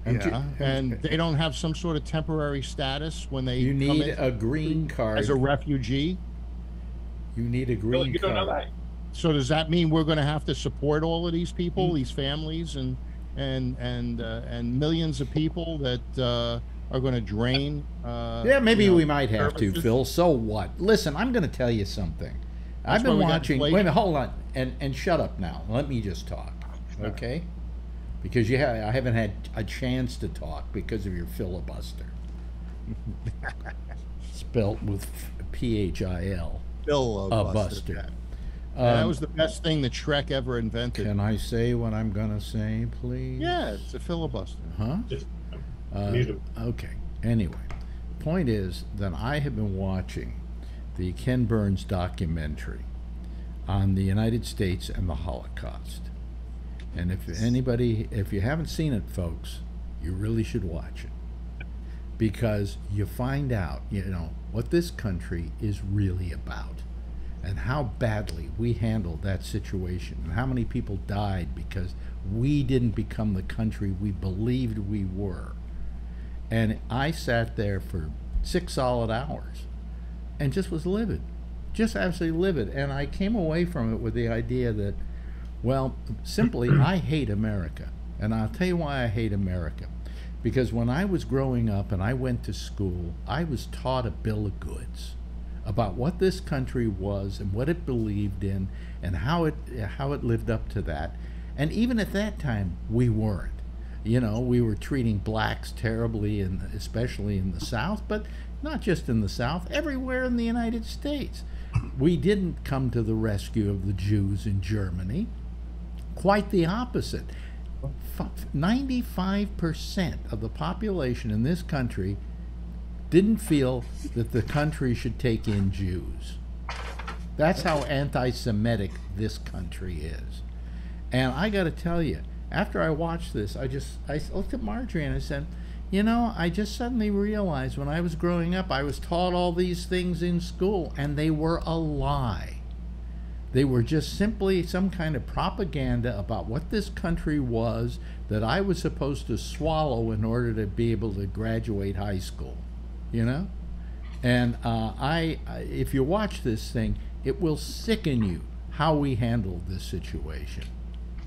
And they don't have some sort of temporary status when they You come need in a green card. as a refugee. You need a green Really, you don't know card. that? So does that mean we're going to have to support all of these people, these families, and millions of people that are going to drain? Yeah, maybe you know, we might have to, services? Phil. So what? Listen, I'm going to tell you something. I've why been we got watching. Wait a inflation. minute, hold on, and shut up now. Let me just talk, okay? Because I haven't had a chance to talk because of your filibuster. Spelt with PHIL. Filibuster. Buster. Yeah. That was the best thing that Shrek ever invented. Can I say what I'm gonna say, please? Yeah, it's a filibuster. Huh? Just mute him. Okay. Anyway, point is that I have been watching the Ken Burns documentary on the United States and the Holocaust. And if you haven't seen it, folks, you really should watch it. Because you find out, what this country is really about and how badly we handled that situation and how many people died because we didn't become the country we believed we were. And I sat there for 6 solid hours and just was livid, just absolutely livid. And I came away from it with the idea that, well, simply, I hate America. And I'll tell you why I hate America. Because when I was growing up and I went to school, I was taught a bill of goods about what this country was and what it believed in and how it lived up to that. And even at that time, we weren't. We were treating blacks terribly, especially in the South, but not just in the South, everywhere in the United States. We didn't come to the rescue of the Jews in Germany. Quite the opposite. 95% of the population in this country didn't feel that the country should take in Jews. That's how anti-Semitic this country is. And I got to tell you, after I watched this, I looked at Marjorie and I said, I just suddenly realized when I was growing up, I was taught all these things in school, and they were a lie. They were just simply some kind of propaganda about what this country was that I was supposed to swallow in order to be able to graduate high school, And if you watch this thing, it will sicken you how we handled this situation.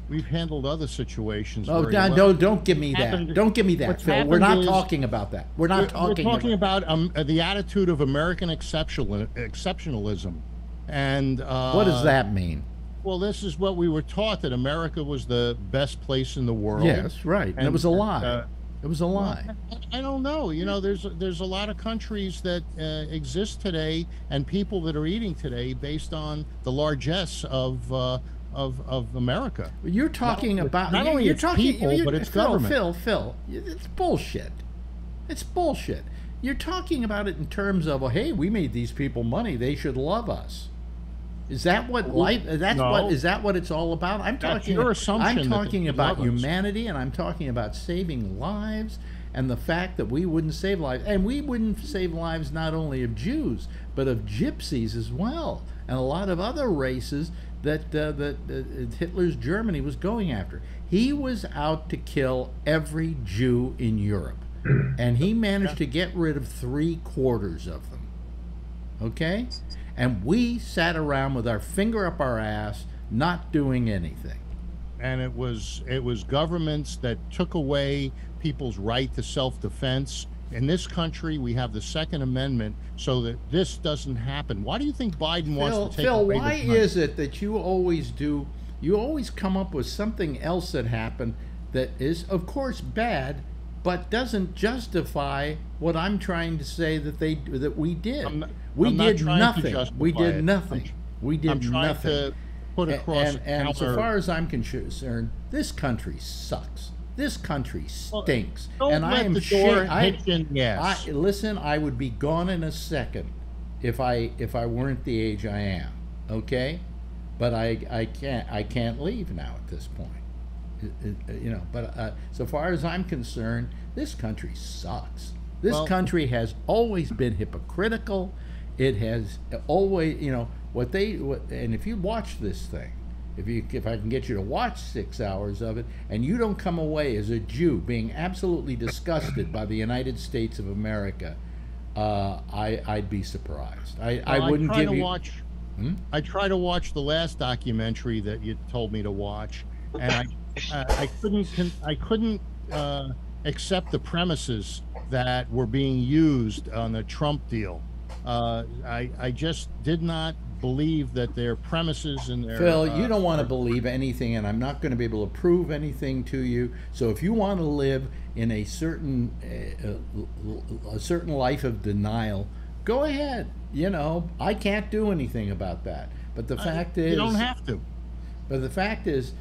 We've handled other situations. Oh, very well. don't give me that. Don't give me that, What's Phil. We're not happened is- talking about that. We're not talking. We're talking about the attitude of American exceptionalism. And What does that mean? Well, this is what we were taught, that America was the best place in the world. Yes, right. And it was a lie. It was a lie. I don't know. There's a lot of countries that exist today and people that are eating today based on the largesse of America. You're talking about not only you're its talking, people, but its government. Phil, it's bullshit. It's bullshit. You're talking about it in terms of, hey, we made these people money; they should love us. Is that what life? Is that what it's all about? That's your assumption. I'm talking that about they love us. humanity, and I'm talking about saving lives, and the fact that we wouldn't save lives, and we wouldn't save lives not only of Jews but of gypsies as well, and a lot of other races that Hitler's Germany was going after. He was out to kill every Jew in Europe, and he managed to get rid of 3/4 of them. Okay? And we sat around with our finger up our ass, not doing anything. And it was governments that took away people's right to self-defense. In this country, we have the Second Amendment so that this doesn't happen. Why do you think Biden wants to take away why the gun? is it that you always come up with something else that happened that is, of course, bad, but doesn't justify what I'm trying to say that we did. We did nothing. We did nothing. We did I'm trying nothing. to put across and so far as I'm concerned, this country sucks. This country stinks. Don't and let I am the door hit you in the I ass. listen. I would be gone in a second if I weren't the age I am. Okay, but I can't leave now at this point. But so far as I'm concerned, this country sucks. This country has always been hypocritical. It has always, and if you watch this thing, if I can get you to watch 6 hours of it, and you don't come away as a Jew being absolutely disgusted by the United States of America, I'd be surprised. I wouldn't give you. I try to watch the last documentary that you told me to watch, and I couldn't accept the premises that were being used on the Trump deal. I just did not believe that their premises and their Phil, you don't want to believe anything, and I'm not going to be able to prove anything to you. So if you want to live in a certain life of denial, go ahead. You know, I can't do anything about that. But the fact is, you don't have to. But the fact is,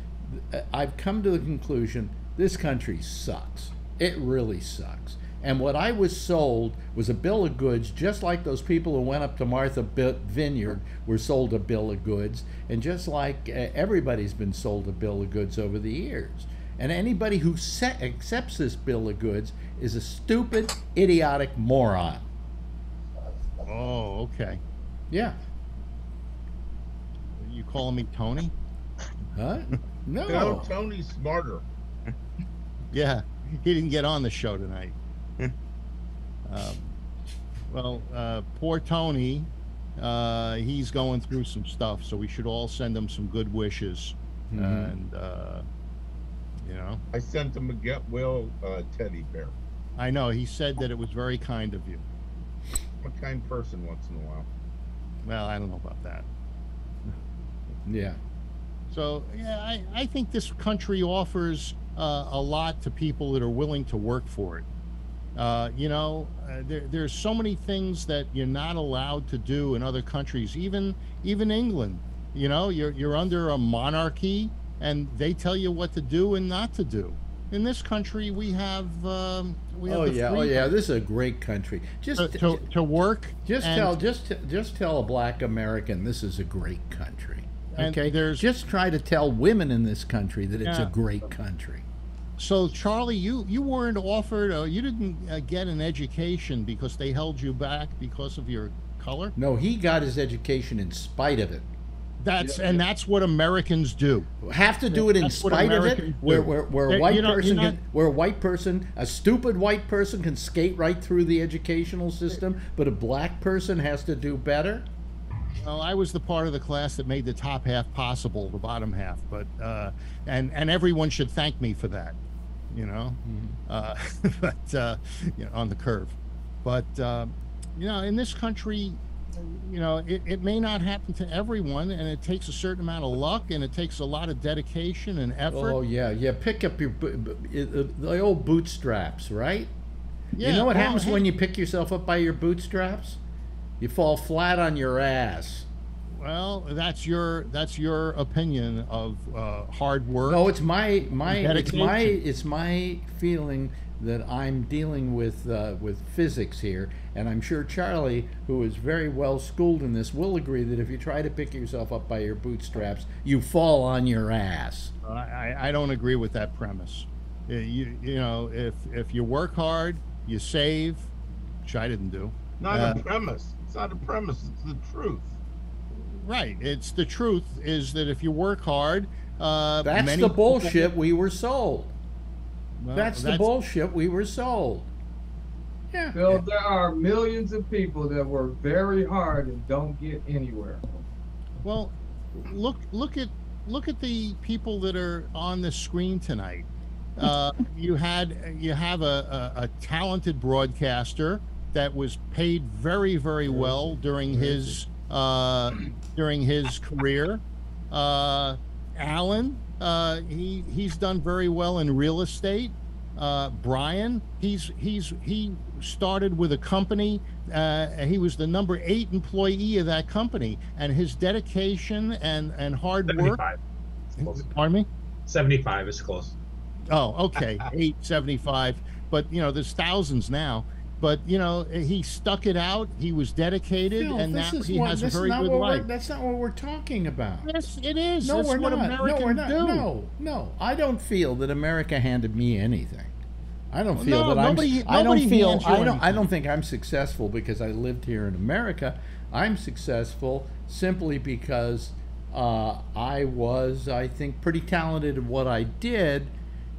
I've come to the conclusion this country sucks. It really sucks. And what I was sold was a bill of goods, just like those people who went up to Martha Vineyard were sold a bill of goods, and just like everybody's been sold a bill of goods over the years. And anybody who accepts this bill of goods is a stupid, idiotic moron. Oh, okay. Yeah. You calling me Tony? Huh? No. No, Tony's smarter. Yeah, he didn't get on the show tonight. Poor Tony, he's going through some stuff, so we should all send him some good wishes. And you know, I sent him a get well teddy bear. I know he said that it was very kind of you. I'm a kind person once in a while. Well, I don't know about that. Yeah. So yeah, I think this country offers a lot to people that are willing to work for it. You know, there's so many things that you're not allowed to do in other countries, even England. You know, you're under a monarchy, and they tell you what to do and not to do. In this country, we have the freedom. This is a great country. Just to work. Just tell a black American this is a great country. Okay, just try to tell women in this country that it's a great country. So, Charlie, you weren't offered, you didn't get an education because they held you back because of your color? No, he got his education in spite of it. That's what Americans do. Have to do it in spite of it. Where a white person, a stupid white person, can skate right through the educational system, but a black person has to do better. Well, I was the part of the class that made the top half possible, the bottom half, but and everyone should thank me for that, you know. But you know, on the curve. But you know, in this country, you know, it may not happen to everyone, and it takes a certain amount of luck, and it takes a lot of dedication and effort. Oh yeah. Pick up the old bootstraps, right? Yeah, you know what happens when you pick yourself up by your bootstraps? You fall flat on your ass. Well, that's your opinion of hard work. No, it's my feeling that I'm dealing with physics here, and I'm sure Charlie, who is very well schooled in this, will agree that if you try to pick yourself up by your bootstraps, you fall on your ass. I don't agree with that premise. You know, if you work hard, you save, which I didn't do. Not a premise. It's not a premise. It's the truth. Right. It's the truth is that if you work hard, that's the bullshit we were sold. Well, that's the bullshit we were sold. Yeah. Bill, there are millions of people that work very hard and don't get anywhere. Well, look at the people that are on the screen tonight. You have a talented broadcaster that was paid very, very well during his career. Alan, he's done very well in real estate. Brian, he started with a company. He was the number 8 employee of that company, and his dedication and hard 75. work. Pardon me? 75 is close. Oh, okay, 875. But you know, there's thousands now. But you know, he stuck it out. He was dedicated, Phil, and now he has a very good life. That's not what we're talking about. Yes, it is. No, that's we're what not. Americans No, we're not. do. No. I don't feel that America handed me anything. I don't feel No, that nobody I don't feel. hands you anything. I don't think I'm successful because I lived here in America. I'm successful simply because I was, I think, pretty talented at what I did,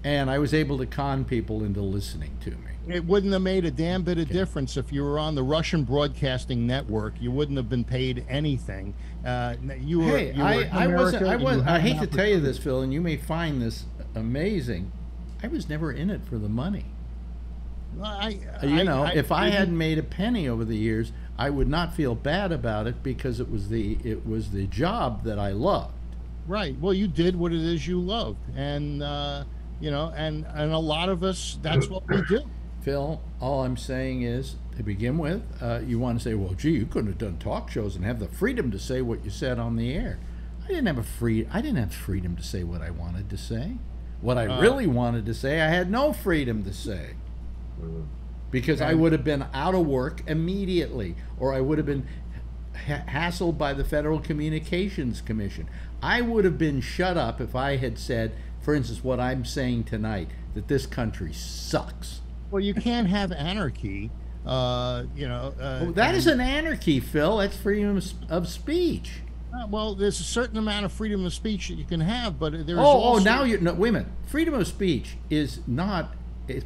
and I was able to con people into listening to me. It wouldn't have made a damn bit of difference if you were on the Russian Broadcasting Network. You wouldn't have been paid anything. You were. Hey, you were in I wasn't. I America, was. you I had hate an to tell you this, Phil, and you may find this amazing. I was never in it for the money. If I hadn't made a penny over the years, I would not feel bad about it because it was the job that I loved. Right. Well, you did what it is you loved, and and a lot of us, that's what we do. Phil, all I'm saying is, to begin with, you want to say, well, gee, you couldn't have done talk shows and have the freedom to say what you said on the air. I didn't have freedom to say what I wanted to say. What I really wanted to say, I had no freedom to say. Because I would have been out of work immediately, or I would have been hassled by the Federal Communications Commission. I would have been shut up if I had said, for instance, what I'm saying tonight, that this country sucks. Well, you can't have anarchy, that isn't anarchy, Phil. That's freedom of speech. Well, there's a certain amount of freedom of speech that you can have, but there's also... now you're... No, wait a minute. Freedom of speech is not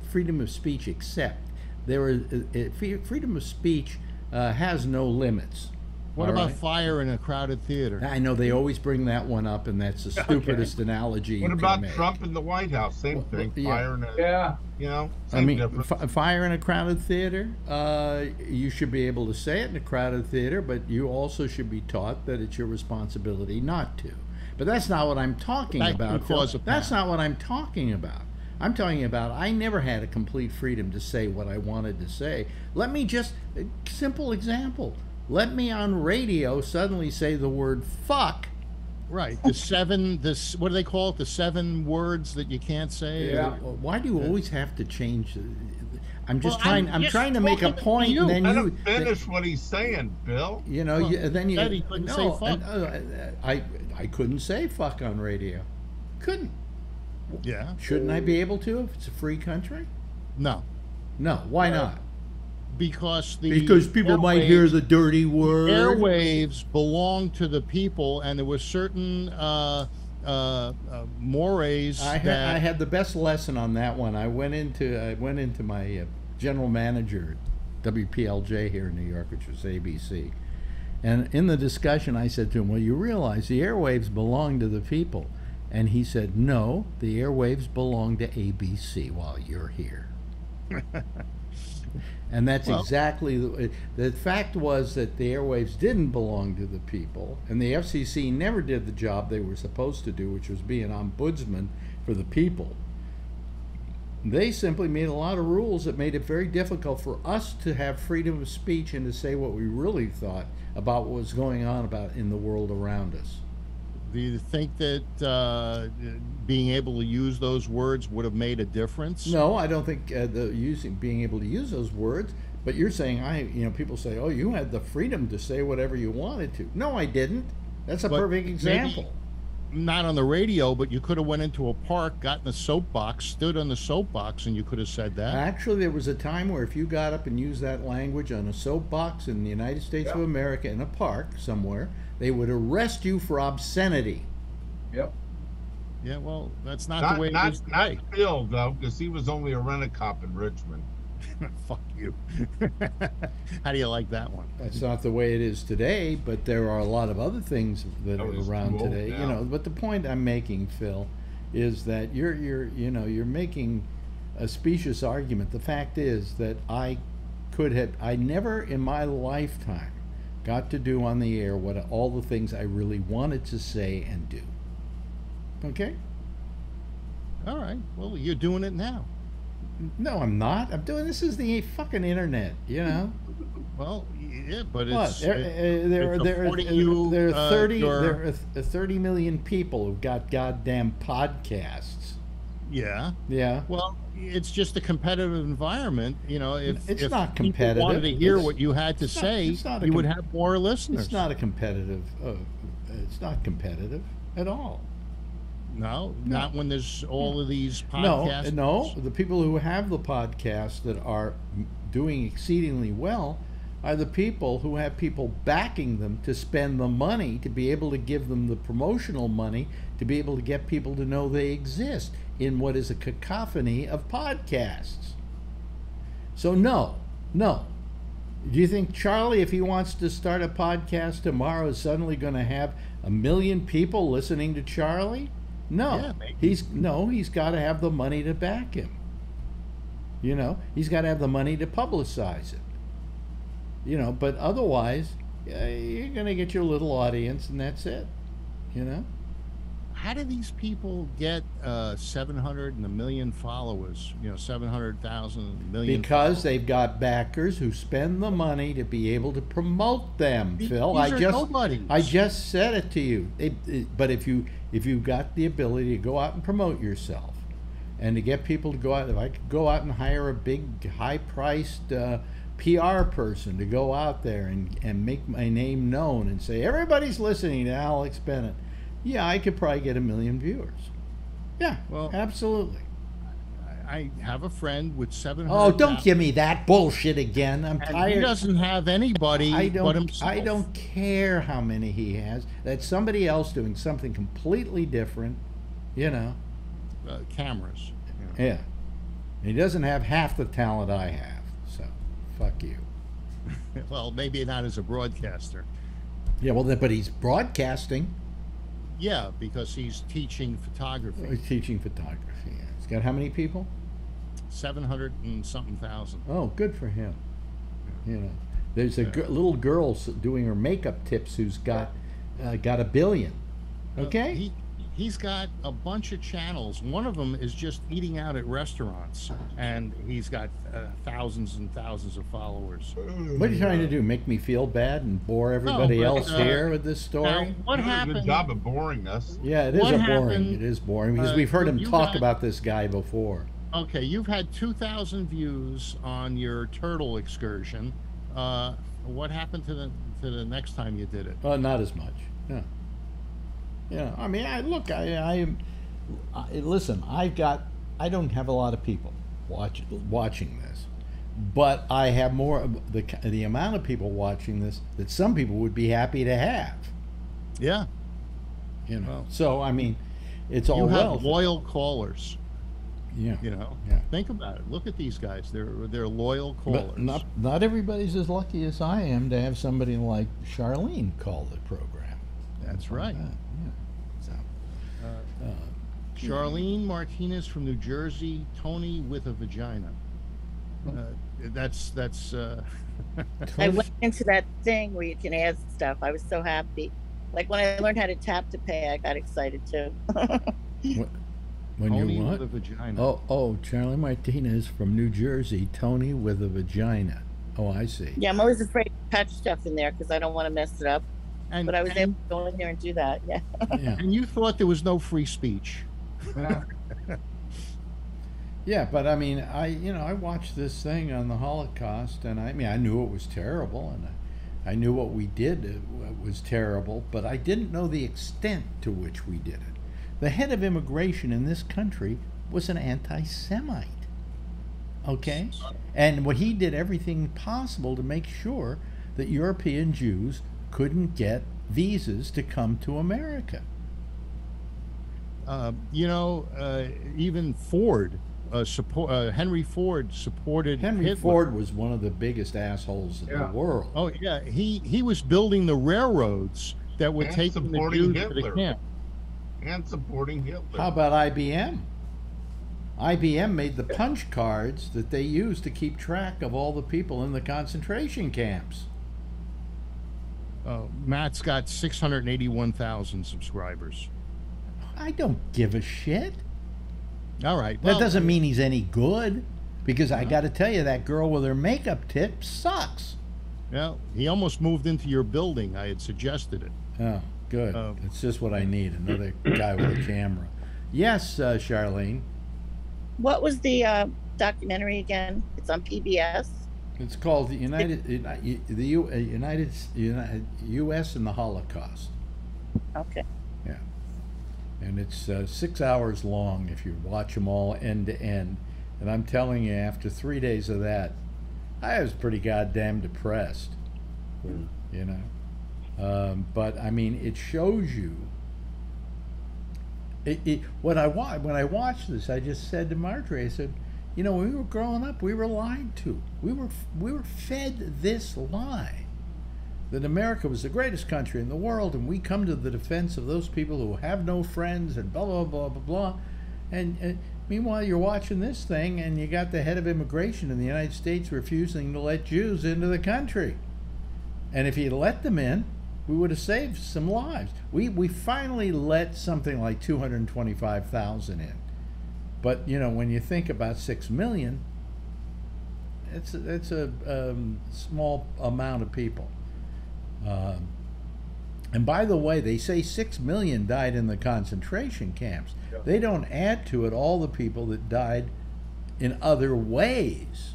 freedom of speech except freedom of speech has no limits. What about fire in a crowded theater? I know they always bring that one up, and that's the stupidest analogy. What about Trump in the White House? Same thing. Fire in a same difference. Fire in a crowded theater. You should be able to say it in a crowded theater, but you also should be taught that it's your responsibility not to. But that's not what I'm talking about. That's not what I'm talking about. I'm talking about I never had a complete freedom to say what I wanted to say. Let me just, simple example. Let me on radio suddenly say the word fuck. Right. What do they call it? The 7 words that you can't say? Yeah. Why do you always have to change? I'm trying to make a point, and then let him finish what he's saying, Bill. He couldn't say fuck. I couldn't say fuck on radio. Couldn't. Yeah. Shouldn't I be able to if it's a free country? No. No. Why not? Because people might hear the dirty word. Airwaves belong to the people, and there were certain mores. I had the best lesson on that one. I went into my general manager at WPLJ here in New York, which was ABC, and in the discussion I said to him, "Well, you realize the airwaves belong to the people," and he said, "No, the airwaves belong to ABC while you're here." And that's exactly the fact was that the airwaves didn't belong to the people, and the FCC never did the job they were supposed to do, which was be an ombudsman for the people. They simply made a lot of rules that made it very difficult for us to have freedom of speech and to say what we really thought about what was going on in the world around us. Do you think that being able to use those words would have made a difference? No, I don't think being able to use those words. But you're saying people say, "Oh, you had the freedom to say whatever you wanted to." No, I didn't. That's a perfect example. Not on the radio, but you could have went into a park, gotten a soapbox, stood on the soapbox, and you could have said that. Actually, there was a time where if you got up and used that language on a soapbox in the United States of America in a park somewhere, they would arrest you for obscenity. Yep. Yeah, well, that's not the way it is today. Not Bill, though, because he was only a rent-a-cop in Richmond. Fuck you. How do you like that one? That's not the way it is today, but there are a lot of other things that are around today. But the point I'm making, Phil, is that you're making a specious argument. The fact is that I never in my lifetime got to do on the air all the things I really wanted to say and do. Okay? All right. Well, you're doing it now. No, I'm not. This is the fucking internet, Well, yeah, but there are 30 million people who've got goddamn podcasts. Yeah. Yeah. Well, it's just a competitive environment. If not competitive. People wanted to hear what you had to say, you would have more listeners. It's not a competitive. It's not competitive at all. No, not when there's all of these podcasts. No, the people who have the podcasts that are doing exceedingly well are the people who have people backing them to spend the money to be able to give them the promotional money to be able to get people to know they exist. in what is a cacophony of podcasts. So no. Do you think Charlie, if he wants to start a podcast tomorrow, is suddenly going to have 1 million people listening to Charlie? No. Yeah, maybe. He's got to have the money to back him. You know, he's got to have the money to publicize it. You know, but otherwise, you're going to get your little audience and that's it. You know? How do these people get 700 and 1 million followers? 700,000, 1 million. Because followers? they've got backers who spend the money to be able to promote them. Phil, These are nobodies. I just said it to you. But if you've got the ability to go out and promote yourself, and to get people to go out, if I could go out and hire a big, high-priced PR person to go out there and make my name known and say everybody's listening to Alex Bennett. Yeah, I could probably get 1 million viewers. Yeah, well, absolutely. I have a friend with 700. Oh, don't give me that bullshit again. I'm tired. He doesn't have anybody but himself. I don't care how many he has. That's somebody else doing something completely different, you know. Cameras. Yeah. He doesn't have half the talent I have, so fuck you. Well, maybe not as a broadcaster. Yeah, well, but he's broadcasting. Yeah, because he's teaching photography. He's teaching photography. Yeah. He's got how many people? 700 and something thousand. Oh, good for him. You know, there's a little girl doing her makeup tips who's got 1 billion. Okay. He's got a bunch of channels. One of them is just eating out at restaurants, and he's got thousands and thousands of followers. What are you trying to do? Make me feel bad and bore everybody else here with this story? Now, what happened? Good job of boring us. Yeah, it is boring because we've heard him talk about this guy before. Okay, you've had 2,000 views on your turtle excursion. What happened to the next time you did it? Not as much. No. Yeah, I mean, listen, I don't have a lot of people watching this, but I have more, the amount of people watching this that some people would be happy to have. Yeah. You know, so, I mean, it's all You have loyal callers. Yeah. You know, yeah. Think about it. Look at these guys. They're loyal callers. But not everybody's as lucky as I am to have somebody like Charlene call the program. That's right. Yeah. So, Charlene Martinez from New Jersey, Tony with a vagina. That's. I went into that thing where you can add stuff. I was so happy. Like when I learned how to tap to pay, I got excited too. When Tony you what? With a vagina. Oh, Charlie Martinez from New Jersey, Tony with a vagina. Oh, I see. Yeah, I'm always afraid to touch stuff in there because I don't want to mess it up. But I was able to go in there and do that. Yeah. Yeah. And you thought there was no free speech. Yeah, but I mean, I watched this thing on the Holocaust, and I knew it was terrible, and I knew what we did was terrible, but I didn't know the extent to which we did it. The head of immigration in this country was an anti-Semite. Okay? And what he did everything possible to make sure that European Jews couldn't get visas to come to America. Even Ford, Henry Ford supported Henry Hitler. Ford was one of the biggest assholes in the world. Oh yeah, he was building the railroads that would take the Jews to the camp. And supporting Hitler. How about IBM? IBM made the punch cards that they used to keep track of all the people in the concentration camps. Matt's got 681,000 subscribers. I don't give a shit. All right. That doesn't mean he's any good, because I got to tell you, that girl with her makeup tip sucks. Well, he almost moved into your building. I had suggested it. Oh, good. It's just what I need, another guy with a camera. Yes, Charlene. What was the documentary again? It's on PBS. It's called the U.S. and the Holocaust. Okay. Yeah. And it's 6 hours long if you watch them all end to end. And I'm telling you, after 3 days of that, I was pretty goddamn depressed. You know? But I mean, it shows you when I watched this, I just said to Marjorie, I said, you know, when we were growing up, we were lied to. We were fed this lie that America was the greatest country in the world, and we come to the defense of those people who have no friends and blah blah blah blah blah. And meanwhile, you're watching this thing, and you got the head of immigration in the United States refusing to let Jews into the country. And if he'd let them in, we would have saved some lives. We finally let something like 225,000 in. But, you know, when you think about 6 million, it's a small amount of people. And by the way, they say 6 million died in the concentration camps. Yeah. They don't add to it all the people that died in other ways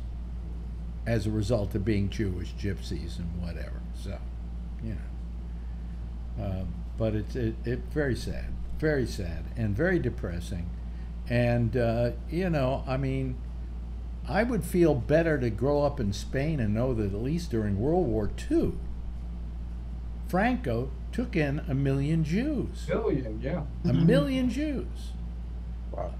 as a result of being Jewish, gypsies, and whatever. So, you know. But it's very sad, and very depressing. And, you know, I mean, I would feel better to grow up in Spain and know that at least during World War II, Franco took in 1 million Jews. Billion, yeah. 1 million Jews. Wow.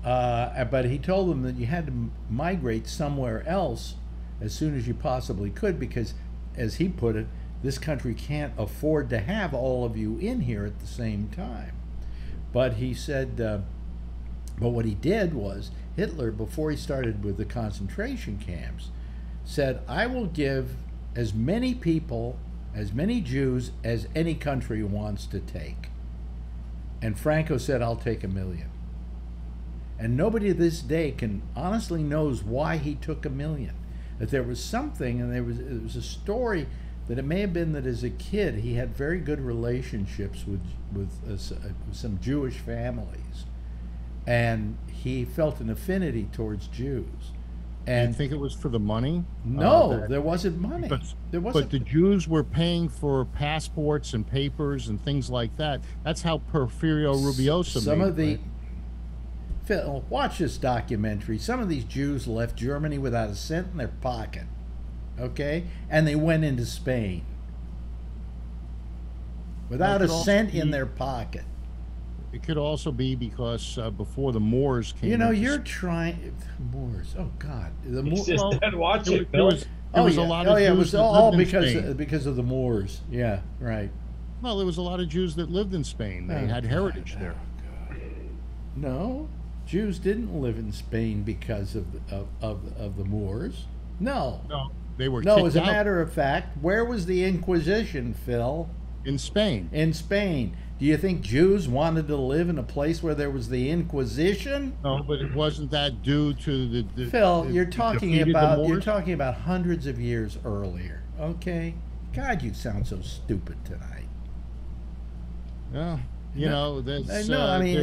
But he told them that you had to migrate somewhere else as soon as you possibly could because, as he put it, this country can't afford to have all of you in here at the same time. But he said, but what he did was, Hitler, before he started with the concentration camps, said, I will give as many people, as many Jews as any country wants to take. And Franco said, I'll take 1 million. And nobody to this day can honestly knows why he took 1 million. That there was something, and it was a story that it may have been that as a kid he had very good relationships with some Jewish families, and he felt an affinity towards Jews. And you think it was for the money? No, there wasn't money. But the Jews were paying for passports and papers and things like that. That's how Porfirio Rubiosa some made of the it. Phil, watch this documentary. Some of these Jews left Germany without a cent in their pocket, okay? And they went into Spain without a cent in their pocket. It could also be because before the Moors came. You know, into you're trying Moors. Oh God, the He's Moors. just done watching it, there Bill. was a lot of it Jews was that all lived in Spain. because of the Moors. Yeah, right. Well, there was a lot of Jews that lived in Spain. They had heritage there. No, Jews didn't live in Spain because of the Moors. No. No, they were No, kicked as a out. matter of fact, where was the Inquisition, Phil? In Spain. In Spain. Do you think Jews wanted to live in a place where there was the Inquisition? No, but it wasn't that due to the Phil, the- you're the talking defeat of the about Moors? hundreds of years earlier. Okay? God, you sound so stupid tonight. Yeah, you know, there's No, I mean,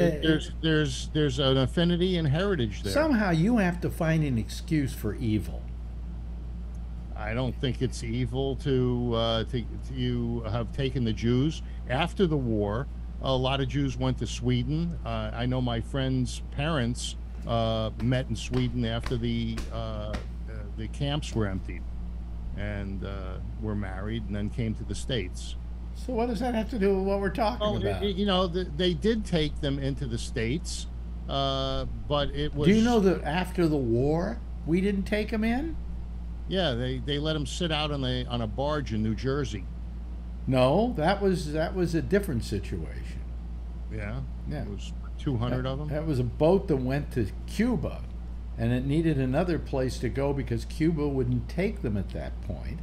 there's an affinity and heritage there. Somehow you have to find an excuse for evil. I don't think it's evil to you have taken the Jews after the war. A lot of Jews went to Sweden. I know my friend's parents met in Sweden after the camps were emptied, and were married, and then came to the States. So what does that have to do with what we're talking about? You know, they did take them into the States, but it was. Do you know that after the war we didn't take them in? Yeah, they let them sit out on a barge in New Jersey. No, that was a different situation. Yeah, Yeah. It was 200 of them. That was a boat that went to Cuba, and it needed another place to go because Cuba wouldn't take them at that point,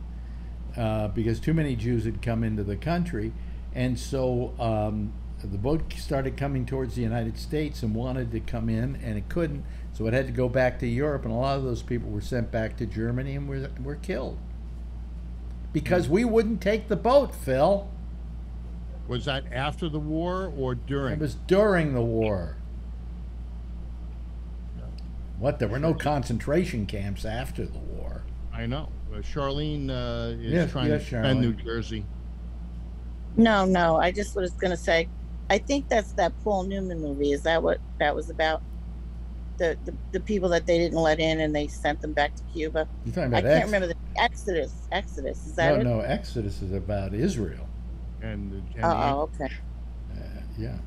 because too many Jews had come into the country, and so the boat started coming towards the United States and wanted to come in, and it couldn't, so it had to go back to Europe, and a lot of those people were sent back to Germany and were killed. Because we wouldn't take the boat, Phil. Was that after the war or during? It was during the war. What? There were no concentration camps after the war. I know. Charlene is Yes, trying yes, to defend Charlene. New Jersey. No, I just was going to say, I think that's that Paul Newman movie. Is that what that was about? The people that they didn't let in and they sent them back to Cuba. You're talking I about can't remember the Exodus. Is that it? No, Exodus is about Israel. And Oh, okay. Yeah.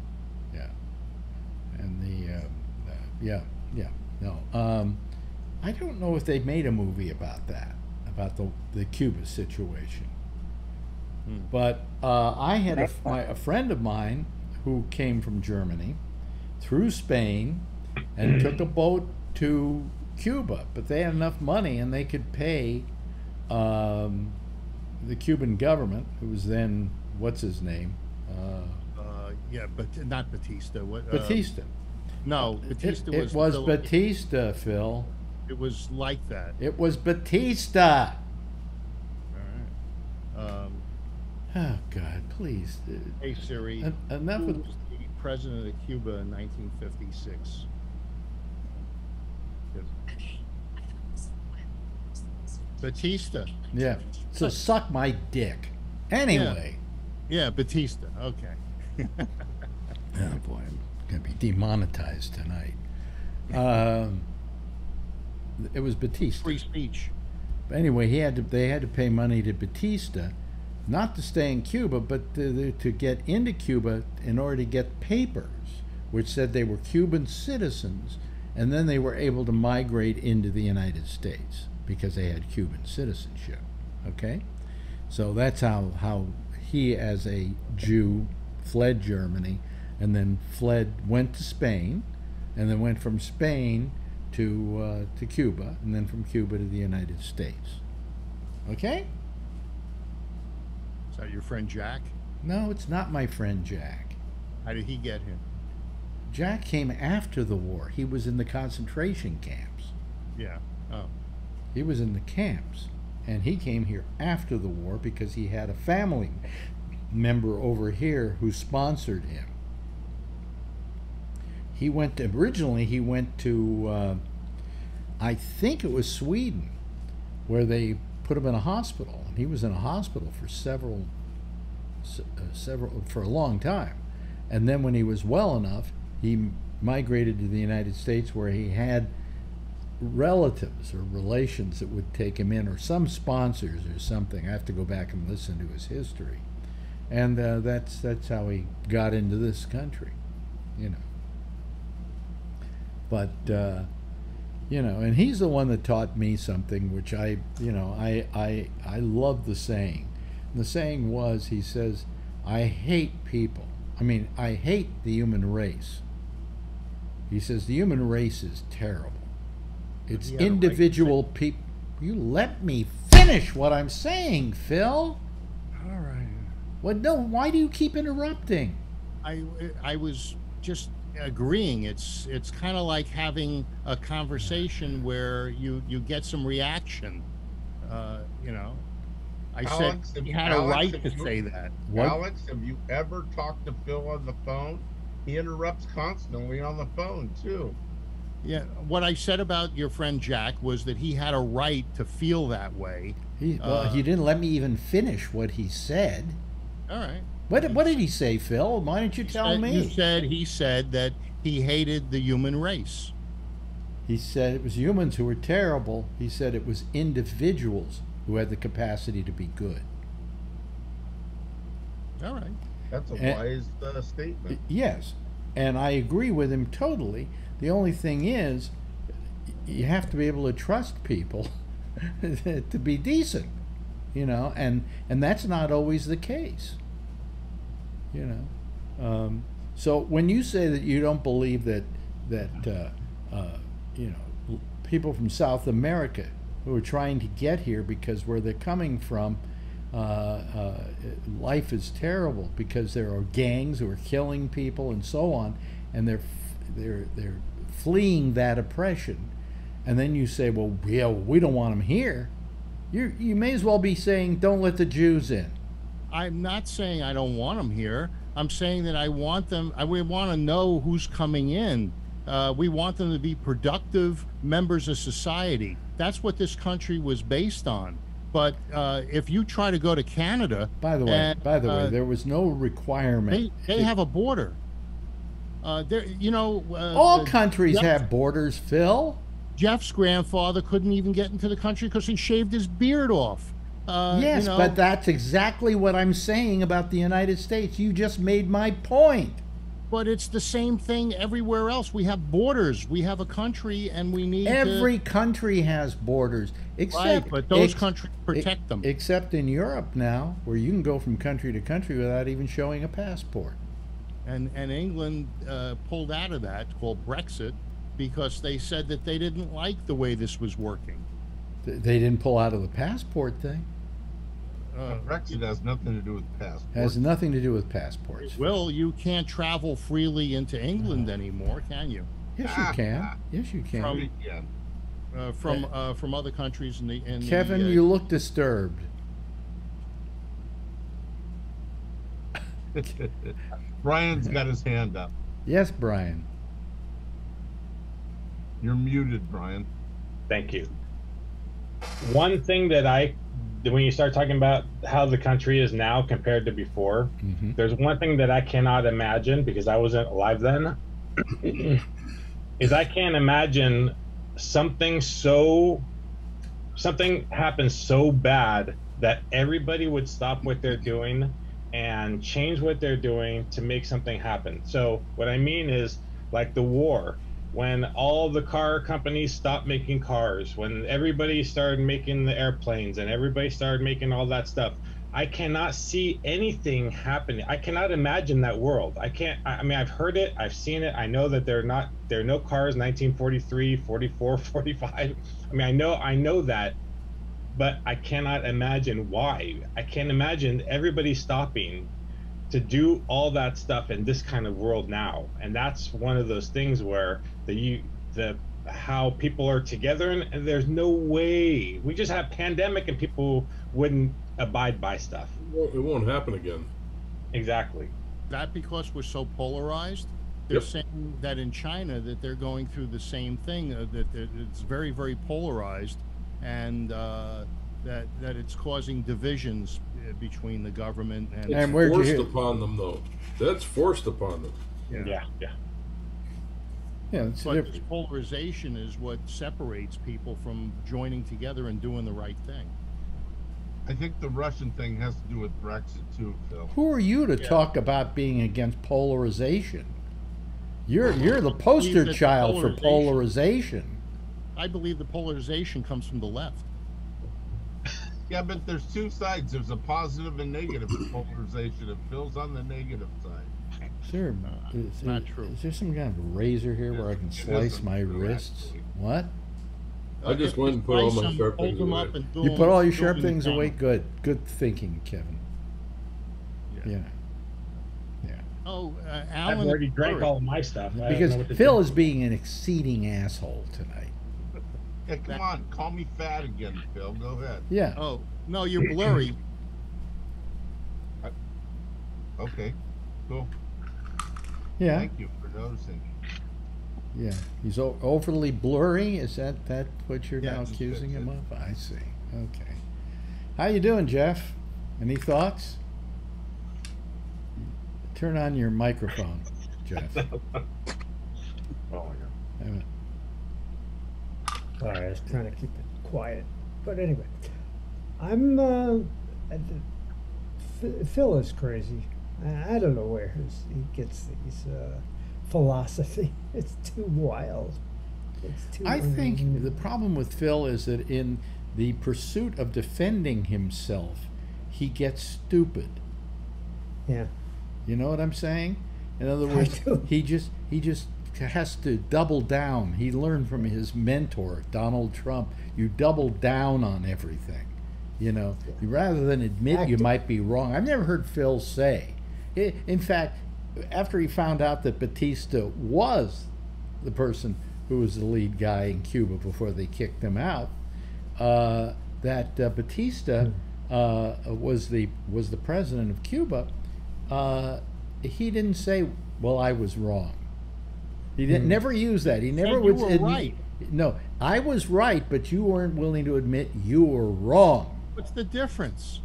And yeah, yeah. No, I don't know if they made a movie about that, about the Cuba situation. But I had a friend of mine who came from Germany through Spain and took a boat to Cuba, but they had enough money and they could pay the Cuban government, who was then, what's his name? Yeah, but not Batista. What? Batista. No, Batista It was Batista, Phil. It was like that. It was Batista. All right. Oh God, please. Hey Siri. Enough Who with was the president of Cuba in 1956? Batista. yeah. So suck my dick. Anyway. Yeah, Batista. Okay. Oh boy, I'm gonna be demonetized tonight. It was Batista. Free speech. But anyway, they had to pay money to Batista, not to stay in Cuba, but to get into Cuba in order to get papers, which said they were Cuban citizens, and then they were able to migrate into the United States because they had Cuban citizenship. Okay, so that's how he, as a Jew, fled Germany, and then went to Spain, and then went from Spain to Cuba, and then from Cuba to the United States. Okay? Is that your friend Jack? No, it's not my friend Jack. How did he get here? Jack came after the war. He was in the concentration camps. Yeah. Oh. He was in the camps, and he came here after the war because he had a family member over here who sponsored him. Originally he went to, I think it was Sweden, where they put him in a hospital. And he was in a hospital for for a long time. And then when he was well enough, he migrated to the United States, where he had relatives or relations that would take him in, or some sponsors or something. I have to go back and listen to his history. And that's how he got into this country, you know. But you know, and he's the one that taught me something, which I love the saying. And the saying was, he says, I hate people. I mean, I hate the human race. He says the human race is terrible. It's individual people. You let me finish what I'm saying, Phil. All right. Well, no, why do you keep interrupting? I was just agreeing. It's kind of like having a conversation where you get some reaction. You know, I Alex, said he had a right to say that. What? Alex, have you ever talked to Phil on the phone? He interrupts constantly on the phone too. Yeah, what I said about your friend Jack was that he had a right to feel that way. He didn't let me even finish what he said. All right. What did he say, Phil? Why didn't you tell me? He said that he hated the human race. He said it was humans who were terrible. He said it was individuals who had the capacity to be good. All right. That's a wise statement. Yes, and I agree with him totally. The only thing is, you have to be able to trust people to be decent, you know, and that's not always the case, you know. So when you say that you don't believe that you know, people from South America who are trying to get here because where they're coming from, life is terrible because there are gangs who are killing people and so on, and they're fleeing that oppression, and then you say, well, yeah, we don't want them here. You may as well be saying, don't let the Jews in. I'm not saying I don't want them here. I'm saying that I want them. We want to know who's coming in. We want them to be productive members of society. That's what this country was based on. But if you try to go to Canada, by the way, there was no requirement. They have a border. You know, all countries have borders, Phil. Jeff's grandfather couldn't even get into the country because he shaved his beard off. Yes, you know, but that's exactly what I'm saying about the United States. You just made my point. But it's the same thing everywhere else. We have borders. We have a country, and we need Every country has borders, except right, but those countries protect them. Except in Europe now, where you can go from country to country without even showing a passport. And England pulled out of that, called Brexit, because they said that they didn't like the way this was working. They didn't pull out of the passport thing. Brexit has nothing to do with passports. Has nothing to do with passports. Well, you can't travel freely into England anymore, can you? Yes, you can. Yes, you can. From other countries in the. Kevin, you look disturbed. Brian's got his hand up. Yes, Brian. You're muted, Brian. Thank you. One thing that when you start talking about how the country is now compared to before, there's one thing that I cannot imagine, because I wasn't alive then, is I can't imagine something happens so bad that everybody would stop what they're doing and change what they're doing to make something happen. So what I mean is, like the war, when all the car companies stopped making cars, when everybody started making the airplanes and everybody started making all that stuff, I cannot see anything happening. I cannot imagine that world. I mean, I've heard it, I've seen it. I know that there are no cars 1943, 44, 45. I mean, I know that, but I cannot imagine why. I can't imagine everybody stopping to do all that stuff in this kind of world now. And that's one of those things where how people are together, and there's no way. We just have pandemic and people wouldn't abide by stuff. It won't happen again. Exactly. That because we're so polarized. They're saying that in China that they're going through the same thing, that it's very, very polarized, and that it's causing divisions between the government and. It's forced upon them, though. That's forced upon them. Yeah. Yeah, but this polarization is what separates people from joining together and doing the right thing. I think the Russian thing has to do with Brexit too, Phil. Who are you to talk about being against polarization? You're the poster child for polarization. I believe the polarization comes from the left. Yeah, but there's two sides. There's a positive and negative polarization. If Phil's on the negative side. Sure. It's not true. Is there some kind of a razor here where I can slice my wrists? What? I just went and put all my sharp things away. You put all your sharp things away? Good. Good thinking, Kevin. Yeah. Oh, Alan. I've already drank all of my stuff. Because Phil is being an exceeding asshole tonight. Yeah, come on. Call me fat again, Phil. Go ahead. Yeah. Oh, no, you're blurry. Okay. Cool. Yeah. Thank you for noticing. Yeah. He's overly blurry? Is that what you're now just accusing fix him it. of? I see. Okay. How you doing, Jeff? Any thoughts? Turn on your microphone, Jeff. Oh my God. Sorry, I was trying to keep it quiet. But anyway, Phil is crazy. I don't know where he gets these philosophy. It's too wild. It's too. I think the problem with Phil is that in the pursuit of defending himself, he gets stupid. Yeah. You know what I'm saying? In other words, he just has to double down. He learned from his mentor, Donald Trump. You double down on everything. You know, rather than admit you might be wrong. I've never heard Phil say. In fact, after he found out that Batista was the person who was the lead guy in Cuba before they kicked him out, that Batista was the president of Cuba, he didn't say, "Well, I was wrong." He didn't never use that. He never would admit. Right. No, I was right, but you weren't willing to admit you were wrong. What's the difference?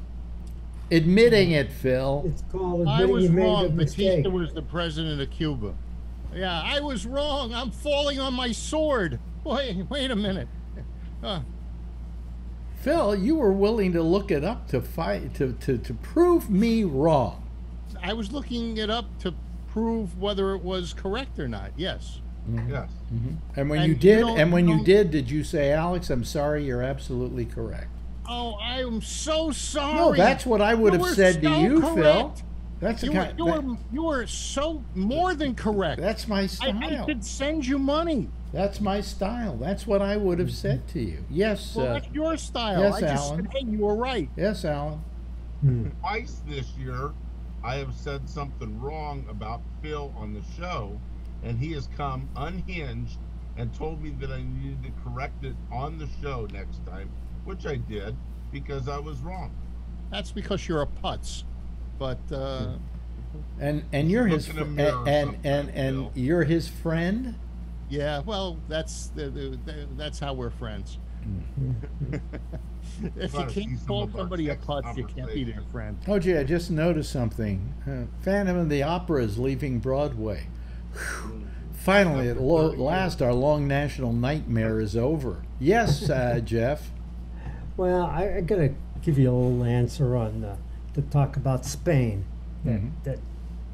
Admitting it, Phil. It's called I admitting was you made a wrong. mistake. Batista was the president of Cuba. Yeah, I was wrong. I'm falling on my sword. Wait a minute. Phil, you were willing to look it up to prove me wrong. I was looking it up to prove whether it was correct or not. Yes. Yes. And when And you you did, don't- and when you you don't- did you say, Alex, I'm sorry, you're absolutely correct? Oh, I am so sorry. No, that's what I would You have were said to so you, Phil. correct. That's the You kind. you were so more than correct. That's my I style. could send you money. That's my style. That's what I would have said to you. Yes. Well, that's your style. yes, I just Alan. said, hey, you were right. Yes, Alan. Twice this year, I have said something wrong about Phil on the show, and he has come unhinged and told me that I needed to correct it on the show next time, which I did because I was wrong. That's because you're a putz. But And you're his Look in a mirror and sometime, Phil. you're his friend. yeah, well, that's how we're friends. If you Trying to see can't some call of our somebody a text putz, you can't be their conversation. friend. Oh, gee, I just noticed something. Phantom of the Opera is leaving Broadway. Whew. Finally, at last, our long national nightmare is over. Yes, Jeff. Well, I gotta give you a little answer on to talk about Spain. That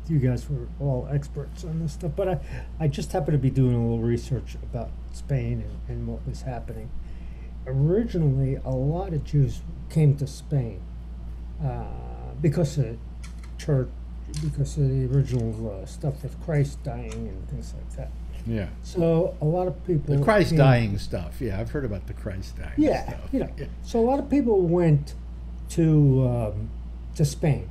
you guys were all experts on this stuff, but I just happened to be doing a little research about Spain and what was happening. Originally, a lot of Jews came to Spain because of church, because of the original stuff with Christ dying and things like that. Yeah. So a lot of people. The Christ came- dying stuff. Yeah, I've heard about the Christ dying Yeah, stuff. you know. Yeah. So a lot of people went to Spain.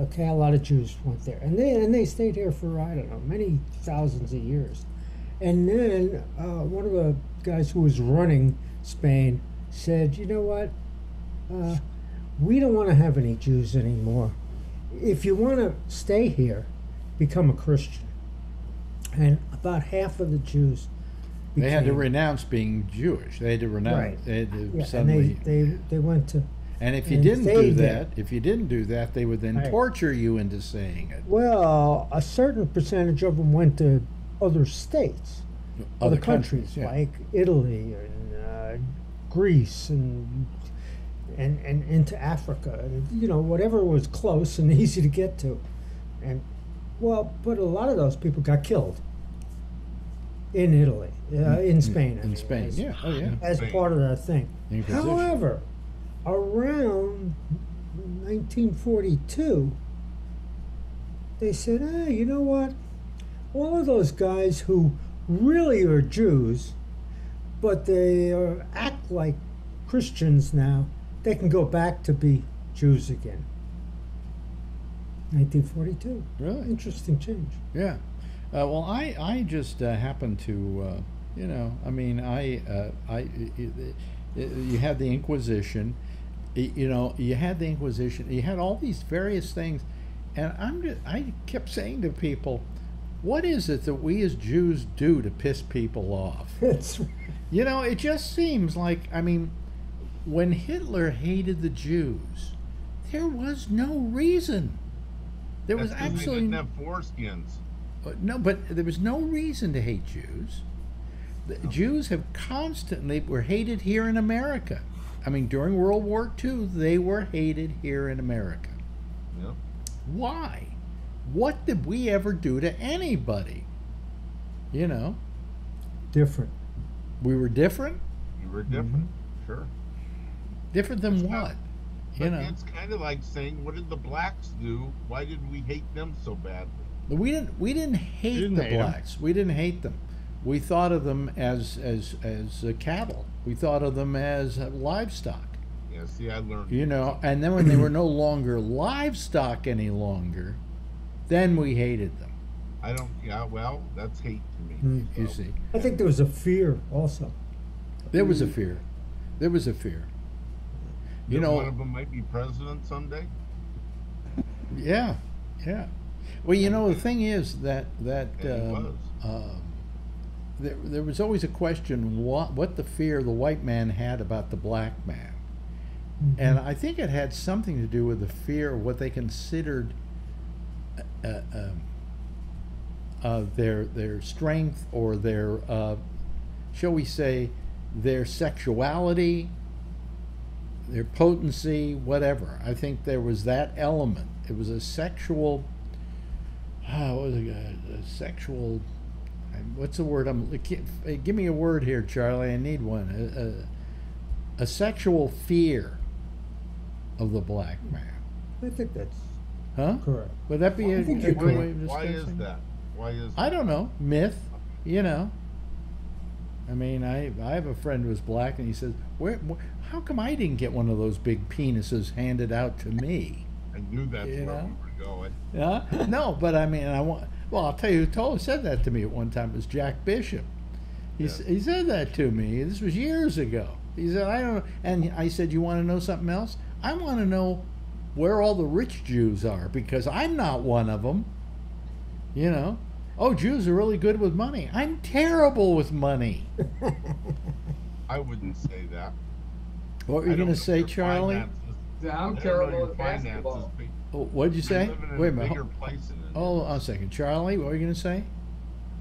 Okay, a lot of Jews went there, and they stayed here for, I don't know, many thousands of years. And then one of the guys who was running Spain said, "You know what? We don't want to have any Jews anymore. If you want to stay here, become a Christian." And about half of the Jews They had to became- renounce being Jewish. They had to renounce. Right. They had to Yeah, suddenly. and they went to. And if you and didn't do stayed that, there. they would then Right. torture you into saying it. Well, a certain percentage of them went to other states, other countries, yeah. like Italy and Greece and into Africa, and whatever was close and easy to get to, and but a lot of those people got killed in Italy, in Spain. I In mean, Spain, as, yeah, oh yeah. as Spain. part of that thing. Inquisition. However, around 1942, they said, you know what? All of those guys who really are Jews, but they act like Christians now, they can go back to be Jews again. 1942. Really? Interesting change. Yeah. Well, I just happen to, I mean, you had the Inquisition, you had the Inquisition, you had all these various things, and I kept saying to people, what is it that we as Jews do to piss people off? It's It just seems like, I mean, when Hitler hated the Jews, there was no reason. There was That's 'cause absolutely they didn't have foreskins. no, but there was no reason to hate Jews. The Jews have constantly were hated here in America. I mean, during World War II, they were hated here in America. Yep. Why? What did we ever do to anybody? different. We were different. You were different. Sure. Different than It's what? not- But it's kind of like saying, what did the blacks do? Why did we hate them so badly? We didn't hate didn't the hate 'em. blacks. We didn't hate them. We thought of them as cattle. We thought of them as livestock. Yeah, see, I learned. And then when they were no longer livestock any longer, then we hated them. I don't. Yeah, well, that's hate to me. You so. see, I think there was a fear also. there was a fear. There was a fear. One of them might be president someday. Yeah, yeah. Well, the thing is that And he was. there was always a question what the fear the white man had about the black man, and I think it had something to do with the fear of what they considered their strength or their shall we say their sexuality, their potency, whatever. I think there was that element. It was a sexual what was it? A sexual. What's the word? Give me a word here, Charlie. I need one. A sexual fear of the black man. I think that's correct. Would that be a good way of discussing? Why is that? Why is that? I don't know. Myth, you know. I mean, I have a friend who's black, and he says, how come I didn't get one of those big penises handed out to me? I knew that's where we were going. Yeah? No, but I mean, well, I'll tell you who said that to me at one time. It was Jack Bishop. He said that to me. This was years ago. He said, I don't know. And I said, you want to know something else? I want to know where all the rich Jews are, because I'm not one of them. You know? Oh, Jews are really good with money. I'm terrible with money. I wouldn't say that. What were you going to say, Charlie? Yeah, I'm terrible at basketball. Oh, what did you say? Wait a minute. Oh, a second. Charlie, what were you going to say?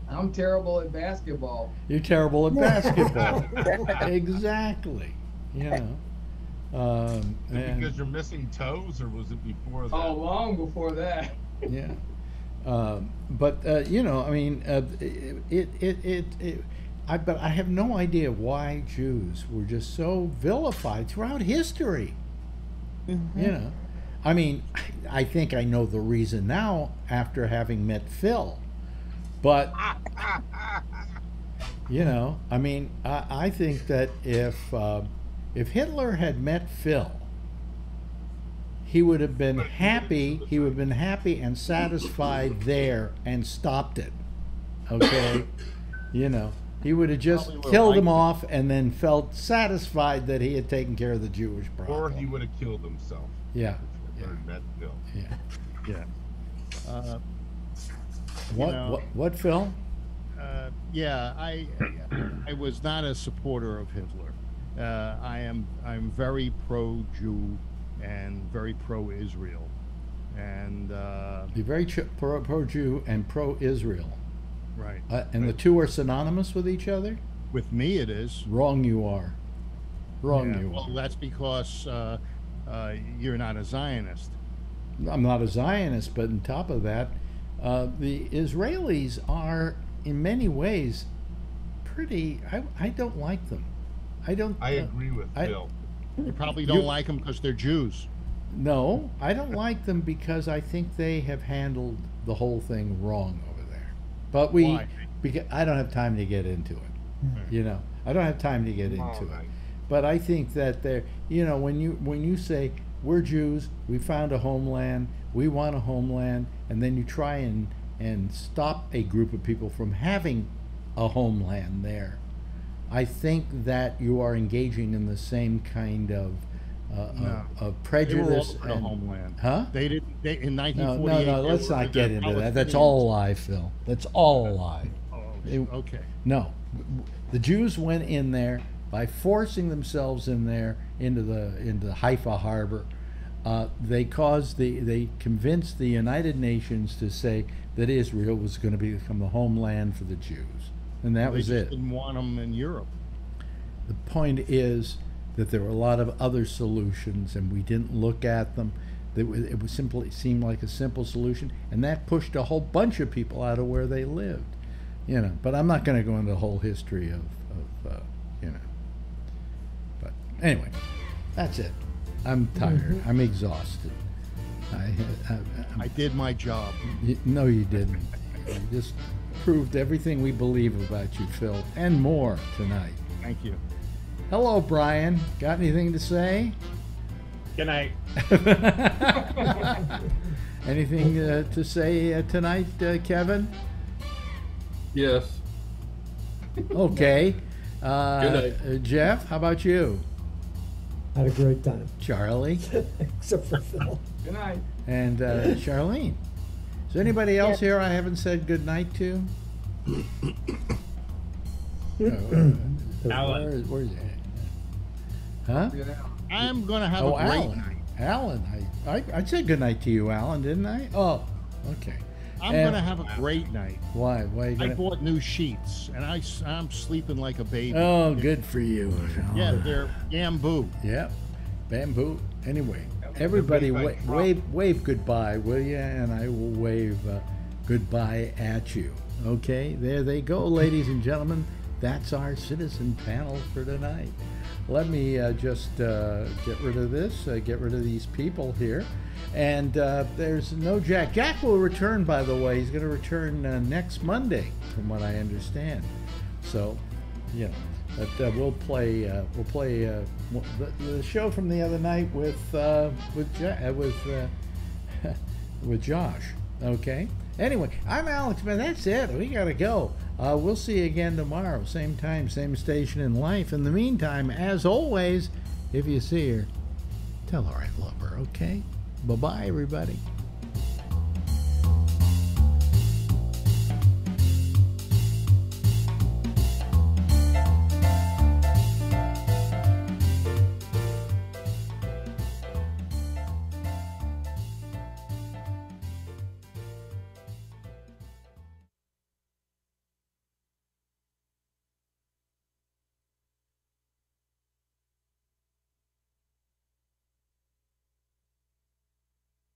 I'm terrible at basketball. You're terrible at basketball. Exactly. You know. Because you're missing toes, or was it before that? Oh, long before that. Yeah. But you know, I mean, but I have no idea why Jews were just so vilified throughout history. Mm-hmm. You know, I mean, I think I know the reason now after having met Phil, but you know, I mean, I think that if Hitler had met Phil, he would have been happy. He would have been happy and satisfied there and stopped it. Okay, you know, he would have just killed him off and then felt satisfied that he had taken care of the Jewish problem. Or he would have killed himself. Yeah. Met Phil. Yeah. Yeah. What, Phil? Yeah, I was not a supporter of Hitler. I'm very pro-Jew and very pro-Israel, and you're very pro-Jew and pro-Israel, right? And the two are synonymous with each other. With me, it is. Wrong. You are. Wrong. Yeah, you well, are. that's because you're not a Zionist. I'm not a Zionist, but on top of that, the Israelis are, in many ways, pretty. I don't like them. I agree with Phil. You probably don't like them because they're Jews. No, I don't like them because I think they have handled the whole thing wrong over there. But Why? Because I don't have time to get into it. Mm-hmm. You know, I don't have time to get into it. But I think that they're, you know, when you say we're Jews, we found a homeland, we want a homeland, and then you try and stop a group of people from having a homeland there, I think that you are engaging in the no. kind of prejudice. They were all for homeland. Huh? They didn't. In 1948. No. Let's not get into that. That's all a lie, Phil. That's all a lie. Oh, okay. No, the Jews went in there by forcing themselves in there into Haifa harbor. They convinced the United Nations to say that Israel was going to become the homeland for the Jews. And that was it. Didn't want them in Europe. The point is that there were a lot of other solutions, and we didn't look at them. It was simply seemed like a simple solution, and that pushed a whole bunch of people out of where they lived. You know, but I'm not going to go into the whole history of you know. But anyway, that's it. I'm tired. Mm-hmm. I'm exhausted. I did my job. No, you didn't. You just proved everything we believe about you, Phil, and more tonight. Thank you. Hello, Brian. Got anything to say? Good night. Anything to say tonight, Kevin? Yes. Okay. Good night. Jeff, how about you? Had a great time. Charlie? Except for Phil. Good night. And Charlene? Is there anybody else here I haven't said good night to? Alan. Where's that? Huh? I'm going to have a great night. Alan. I said good night to you, Alan, didn't I? Oh, okay. I'm going to have a great night. Why? I bought new sheets, and I'm sleeping like a baby. Oh, good for you. Yeah, they're bamboo. Yep, bamboo. Anyway, everybody wave goodbye, will you? And I will wave goodbye at you. Okay, there they go, ladies and gentlemen. That's our citizen panel for tonight. Let me just get rid of this, get rid of these people here. And there's no Jack. Jack will return, by the way. He's going to return next Monday, from what I understand. So, yeah, but we'll play the show from the other night with Josh. Okay. Anyway, I'm Alex, but that's it. We gotta go. We'll see you again tomorrow, same time, same station in life. In the meantime, as always, if you see her, tell her I love her. Okay. Bye-bye, everybody.